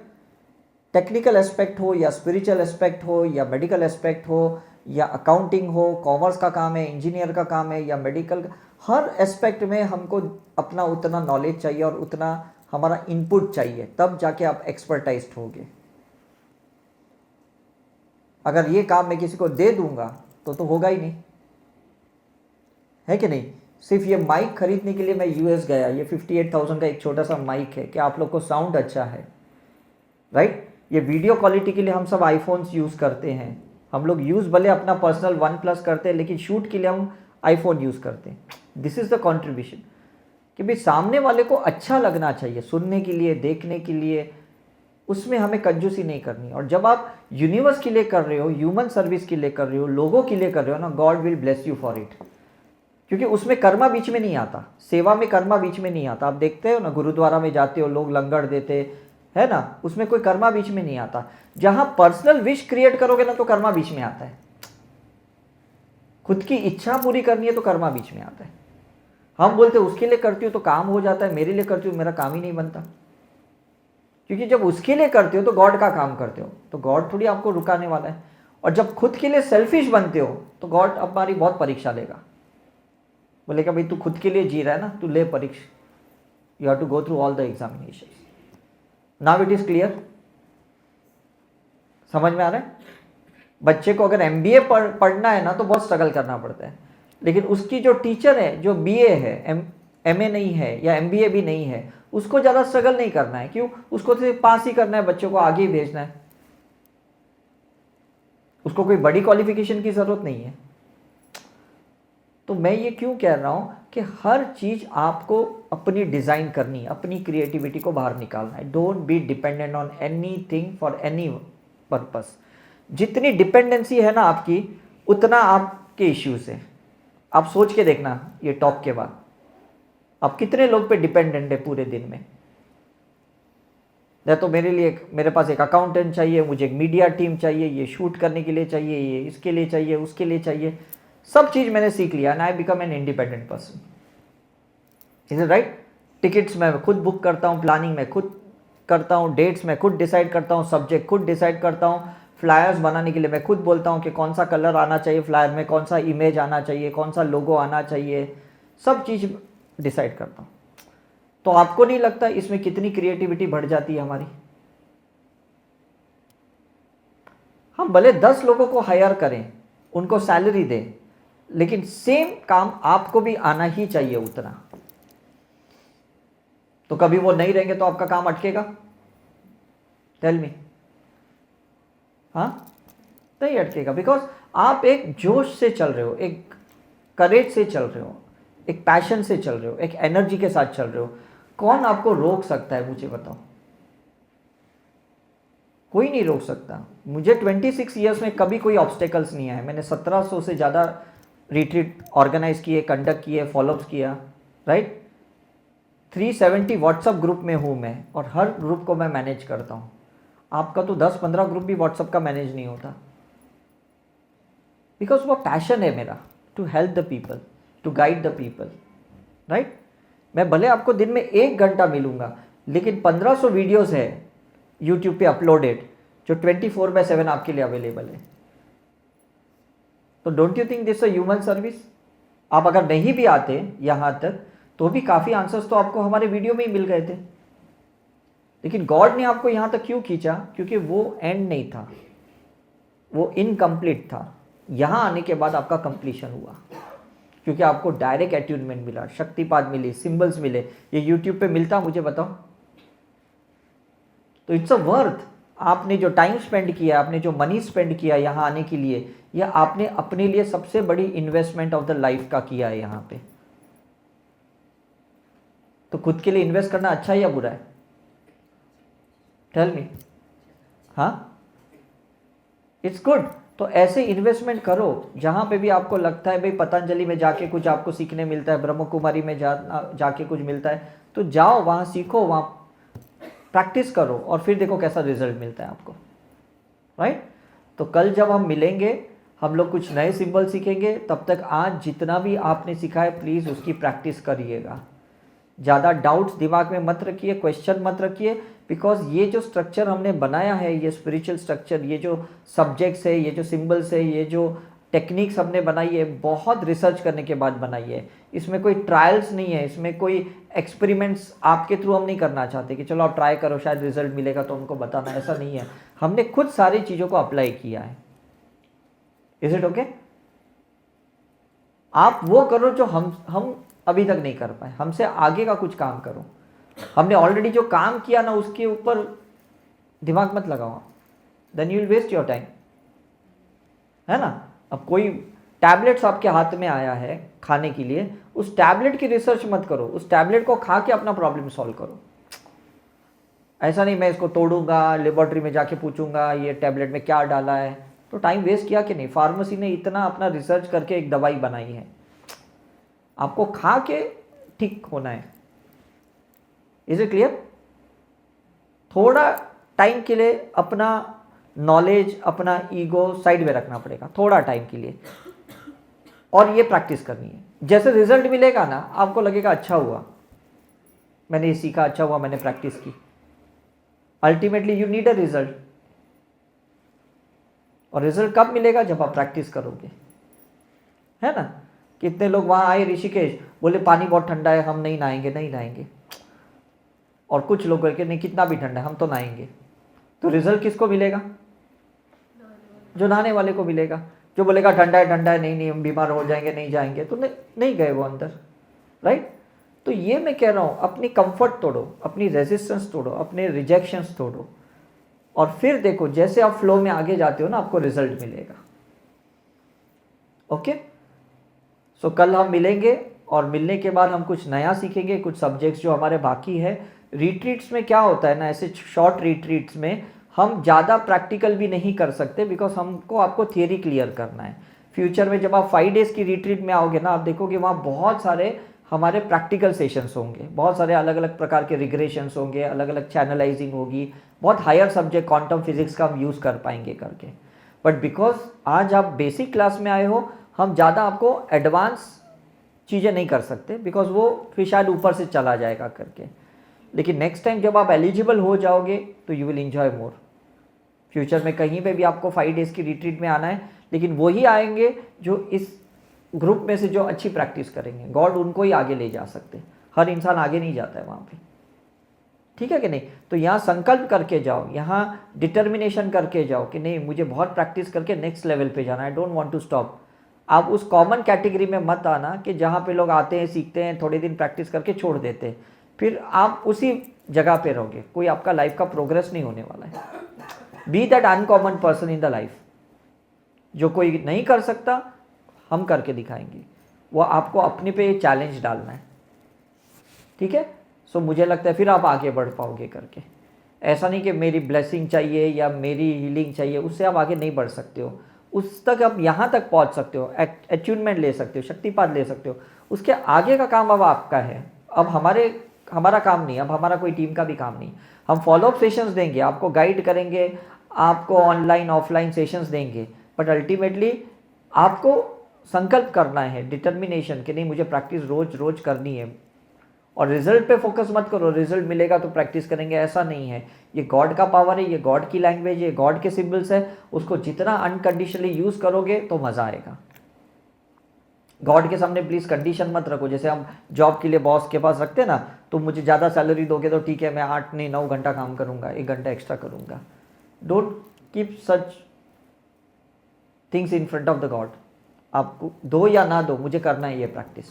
[SPEAKER 1] Technical aspect हो या स्पिरिचुअल एस्पेक्ट हो या मेडिकल एस्पेक्ट हो या अकाउंटिंग हो, कॉमर्स का काम है, इंजीनियर का काम है या मेडिकल, हर एस्पेक्ट में हमको अपना उतना नॉलेज चाहिए और उतना हमारा इनपुट चाहिए, तब जाके आप एक्सपर्टाइज्ड होगे। अगर ये काम मैं किसी को दे दूंगा तो होगा ही नहीं, है कि नहीं? सिर्फ ये माइक खरीदने के लिए मैं यूएस गया, ये 58,000 का एक छोटा सा माइक है कि आप लोग को साउंड अच्छा है, राइट? ये वीडियो क्वालिटी के लिए हम सब आईफोन्स यूज़ करते हैं, हम लोग यूज़ भले अपना पर्सनल OnePlus करते हैं, लेकिन शूट के लिए हम आईफोन यूज़ करते हैं। दिस इज़ द कॉन्ट्रीब्यूशन कि भाई सामने वाले को अच्छा लगना चाहिए, सुनने के लिए, देखने के लिए, उसमें हमें कंजूसी नहीं करनी। और जब आप यूनिवर्स के लिए कर रहे हो, ह्यूमन सर्विस के लिए कर रहे हो, लोगों के लिए कर रहे हो ना, God will bless you for it. क्योंकि उसमें कर्मा बीच में नहीं आता, सेवा में कर्मा बीच में नहीं आता। आप देखते हो ना, गुरुद्वारा में जाते हो, लोग लंगर देते है ना, उसमें कोई कर्मा बीच में नहीं आता। जहां पर्सनल विश क्रिएट करोगे ना तो कर्मा बीच में आता है। खुद की इच्छा पूरी करनी है तो कर्मा बीच में आता है। हम बोलते उसके लिए करती हो तो काम हो जाता है, मेरे लिए करती हो मेरा काम ही नहीं बनता। क्योंकि जब उसके लिए करते हो तो गॉड का काम करते हो, तो गॉड थोड़ी आपको रुकाने वाला है। और जब खुद के लिए सेल्फिश बनते हो तो गॉड हमारी बहुत परीक्षा लेगा, बोलेगा भाई तू खुद के लिए जी रहा है ना, तू ले परीक्षा, you have to go through all the examination. Now it is clear? समझ में आ रहा है? बच्चे को अगर MBA पढ़ना है ना तो बहुत स्ट्रगल करना पड़ता है, लेकिन उसकी जो टीचर है, जो BA है, MA नहीं है या MBA भी नहीं है, उसको ज़्यादा स्ट्रगल नहीं करना है। क्यों? उसको सिर्फ पास ही करना है, बच्चों को आगे ही भेजना है, उसको कोई बड़ी क्वालिफिकेशन की ज़रूरत नहीं है। तो मैं ये क्यों कह रहा हूँ कि हर चीज़ आपको अपनी डिज़ाइन करनी है, अपनी क्रिएटिविटी को बाहर निकालना है। Don't be dependent on anything for any purpose. जितनी डिपेंडेंसी है ना आपकी, उतना आपके इश्यूज है। आप सोच के देखना ये टॉक के बाद आप कितने लोग पे डिपेंडेंट है पूरे दिन में। या तो मेरे पास एक अकाउंटेंट चाहिए, मुझे एक मीडिया टीम चाहिए, ये शूट करने के लिए चाहिए, ये इसके लिए चाहिए, उसके लिए चाहिए, सब चीज़ मैंने सीख लिया and I become an independent person. Is it right? Tickets मैं खुद बुक करता हूँ, प्लानिंग मैं खुद करता हूँ, डेट्स मैं खुद डिसाइड करता हूँ, सब्जेक्ट खुद डिसाइड करता हूँ, फ्लायर्स बनाने के लिए मैं खुद बोलता हूँ कि कौन सा कलर आना चाहिए फ्लायर में, कौन सा इमेज आना चाहिए, कौन सा लोगो आना चाहिए, सब चीज़ डिसाइड करता हूँ। तो आपको नहीं लगता इसमें कितनी क्रिएटिविटी बढ़ जाती है हमारी? हम भले 10 लोगों को हायर करें, उनको सैलरी दें, लेकिन सेम काम आपको भी आना ही चाहिए उतना। तो कभी वो नहीं रहेंगे तो आपका काम अटकेगा? Tell me. हाँ, नहीं अटकेगा, बिकॉज आप एक जोश से चल रहे हो, एक करेज से चल रहे हो, एक पैशन से चल रहे हो, एक एनर्जी के साथ चल रहे हो। कौन आपको रोक सकता है, मुझे बताओ? कोई नहीं रोक सकता। मुझे 26 ईयर्स में कभी कोई ऑब्स्टेकल्स नहीं आए। मैंने 1700 से ज़्यादा रिट्रीट ऑर्गेनाइज किए, कंडक्ट किए, फॉलोअप्स किया, राइट। 370 व्हाट्सअप ग्रुप में हूँ मैं, और हर ग्रुप को मैं मैनेज करता हूँ। आपका तो 10-15 ग्रुप भी व्हाट्सअप का मैनेज नहीं होता, बिकॉज वो पैशन है मेरा, to help the people, to guide the people, right. मैं भले आपको दिन में 1 घंटा मिलूंगा, लेकिन 1500 वीडियोस है यूट्यूब पे अपलोडेड, जो 24/7 आपके लिए अवेलेबल है। तो don't you think this a human service? आप अगर नहीं भी आते यहाँ तक तो भी काफ़ी आंसर्स तो आपको हमारे वीडियो में ही मिल गए थे। लेकिन गॉड ने आपको यहाँ तक क्यों खींचा? क्योंकि वो एंड नहीं था, वो इनकम्प्लीट था। यहाँ आने के बाद आपका कंप्लीशन हुआ, क्योंकि आपको डायरेक्ट अट्यूनमेंट मिला, शक्तिपात मिली, सिंबल्स मिले। ये यूट्यूब पे मिलता, मुझे बताओ? तो इट्स अ वर्थ। आपने जो टाइम स्पेंड किया, आपने जो मनी स्पेंड किया यहाँ आने के लिए, यह आपने अपने लिए सबसे बड़ी इन्वेस्टमेंट ऑफ द लाइफ का किया है यहाँ पे। तो खुद के लिए इन्वेस्ट करना अच्छा है या बुरा है? Tell me. हाँ, इट्स गुड। तो ऐसे इन्वेस्टमेंट करो जहाँ पे भी आपको लगता है भाई पतंजलि में जाके कुछ आपको सीखने मिलता है, ब्रह्म कुमारी में जाके कुछ मिलता है, तो जाओ वहाँ सीखो, वहाँ प्रैक्टिस करो, और फिर देखो कैसा रिजल्ट मिलता है आपको, राइट। तो कल जब हम मिलेंगे, हम लोग कुछ नए सिंबल सीखेंगे। तब तक आज जितना भी आपने सीखा है, प्लीज़ उसकी प्रैक्टिस करिएगा। ज़्यादा डाउट्स दिमाग में मत रखिए, क्वेश्चन मत रखिए, बिकॉज ये जो स्ट्रक्चर हमने बनाया है, ये स्पिरिचुअल स्ट्रक्चर, ये जो सब्जेक्ट्स है, ये जो सिंबल्स है, ये जो टेक्निक्स हमने बनाई है, बहुत रिसर्च करने के बाद बनाई है। इसमें कोई ट्रायल्स नहीं है, इसमें कोई एक्सपेरिमेंट्स आपके थ्रू हम नहीं करना चाहते कि चलो आप ट्राई करो, शायद रिजल्ट मिलेगा तो हमको बताना, ऐसा नहीं है। हमने खुद सारी चीज़ों को अप्लाई किया है। Is it okay? आप वो करो जो हम अभी तक नहीं कर पाए, हमसे आगे का कुछ काम करो। हमने ऑलरेडी जो काम किया ना, उसके ऊपर दिमाग मत लगाओ, then you will waste your time, है ना। अब कोई टैबलेट्स आपके हाथ में आया है खाने के लिए, उस टैबलेट की रिसर्च मत करो, उस टैबलेट को खा के अपना प्रॉब्लम सॉल्व करो। ऐसा नहीं मैं इसको तोड़ूंगा, लेबोरेटरी में जाके पूछूंगा ये टैबलेट में क्या डाला है, तो टाइम वेस्ट किया कि नहीं। फार्मेसी ने इतना अपना रिसर्च करके एक दवाई बनाई है, आपको खा के ठीक होना है। Is it clear? थोड़ा टाइम के लिए अपना नॉलेज, अपना ईगो साइड में रखना पड़ेगा, थोड़ा टाइम के लिए, और ये प्रैक्टिस करनी है। जैसे रिजल्ट मिलेगा ना, आपको लगेगा अच्छा हुआ मैंने ये सीखा, अच्छा हुआ मैंने प्रैक्टिस की। Ultimately you need a result, और रिजल्ट कब मिलेगा? जब आप प्रैक्टिस करोगे, है ना। कितने लोग वहाँ आए ऋषिकेश, बोले पानी बहुत ठंडा है, हम नहीं नहाएंगे, नहीं नहाएंगे। और कुछ लोग कहते नहीं कितना भी ठंडा है हम तो नहाएंगे। तो रिजल्ट किसको मिलेगा? जो नहाने वाले को मिलेगा। जो बोलेगा ठंडा है, नहीं हम बीमार हो जाएंगे, नहीं जाएंगे, तो नहीं गए वो अंदर, राइट। तो ये मैं कह रहा हूँ, अपनी कंफर्ट तोड़ो, अपनी रेजिस्टेंस तोड़ो, अपने रिजेक्शंस तोड़ो, और फिर देखो जैसे आप फ्लो में आगे जाते हो ना, आपको रिजल्ट मिलेगा। ओके, सो कल हम मिलेंगे, और मिलने के बाद हम कुछ नया सीखेंगे, कुछ सब्जेक्ट्स जो हमारे बाकी है। रिट्रीट्स में क्या होता है ना, ऐसे शॉर्ट रिट्रीट्स में हम ज़्यादा प्रैक्टिकल भी नहीं कर सकते, बिकॉज हमको आपको थियरी क्लियर करना है। फ्यूचर में जब आप 5 डेज़ की रिट्रीट में आओगे ना, आप देखोगे वहाँ बहुत सारे हमारे प्रैक्टिकल सेशंस होंगे, बहुत सारे अलग अलग प्रकार के रिग्रेशंस होंगे, अलग अलग चैनलाइजिंग होगी, बहुत हायर सब्जेक्ट क्वांटम फिजिक्स का हम यूज़ कर पाएंगे करके। बट बिकॉज आज आप बेसिक क्लास में आए हो, हम ज़्यादा आपको एडवांस चीज़ें नहीं कर सकते, बिकॉज वो फिर शायद ऊपर से चला जाएगा करके। लेकिन नेक्स्ट टाइम जब आप एलिजिबल हो जाओगे तो you will enjoy more. Future में कहीं पे भी आपको 5 डेज़ की रिट्रीट में आना है, लेकिन वही आएंगे जो इस ग्रुप में से जो अच्छी प्रैक्टिस करेंगे। गॉड उनको ही आगे ले जा सकते, हर इंसान आगे नहीं जाता है वहाँ पे, ठीक है कि नहीं। तो यहाँ संकल्प करके जाओ, यहाँ डिटर्मिनेशन करके जाओ कि नहीं मुझे बहुत प्रैक्टिस करके नेक्स्ट लेवल पे जाना है, I don't want to stop. आप उस कॉमन कैटेगरी में मत आना कि जहाँ पे लोग आते हैं, सीखते हैं, थोड़े दिन प्रैक्टिस करके छोड़ देते हैं, फिर आप उसी जगह पे रहोगे, कोई आपका लाइफ का प्रोग्रेस नहीं होने वाला है। Be that uncommon person in the life, जो कोई नहीं कर सकता हम करके दिखाएंगे, वो आपको अपने पे चैलेंज डालना है, ठीक है। सो मुझे लगता है फिर आप आगे बढ़ पाओगे करके। ऐसा नहीं कि मेरी ब्लेसिंग चाहिए या मेरी हीलिंग चाहिए, उससे आप आगे नहीं बढ़ सकते हो। उस तक आप यहाँ तक पहुँच सकते हो, अचीवमेंट ले सकते हो, शक्तिपात ले सकते हो, उसके आगे का काम अब आपका है। अब हमारा काम नहीं, अब हमारा कोई टीम का भी काम नहीं। हम फॉलोअप सेशंस देंगे, आपको गाइड करेंगे, आपको ऑनलाइन ऑफलाइन सेशंस देंगे, बट अल्टीमेटली आपको संकल्प करना है, डिटर्मिनेशन कि नहीं मुझे प्रैक्टिस रोज रोज करनी है। और रिजल्ट पे फोकस मत करो, रिजल्ट मिलेगा तो प्रैक्टिस करेंगे, ऐसा नहीं है। ये गॉड का पावर है, ये गॉड की लैंग्वेज है, गॉड के सिंबल्स है, उसको जितना अनकंडीशनली यूज़ करोगे तो मज़ा आएगा। गॉड के सामने प्लीज़ कंडीशन मत रखो। जैसे हम जॉब के लिए बॉस के पास रखते हैं ना, तो मुझे ज़्यादा सैलरी दोगे तो ठीक है, मैं 8 नहीं 9 घंटा काम करूँगा, 1 घंटा एक्स्ट्रा करूँगा। Don't keep such things in front of the God. आपको दो या ना दो, मुझे करना है ये प्रैक्टिस।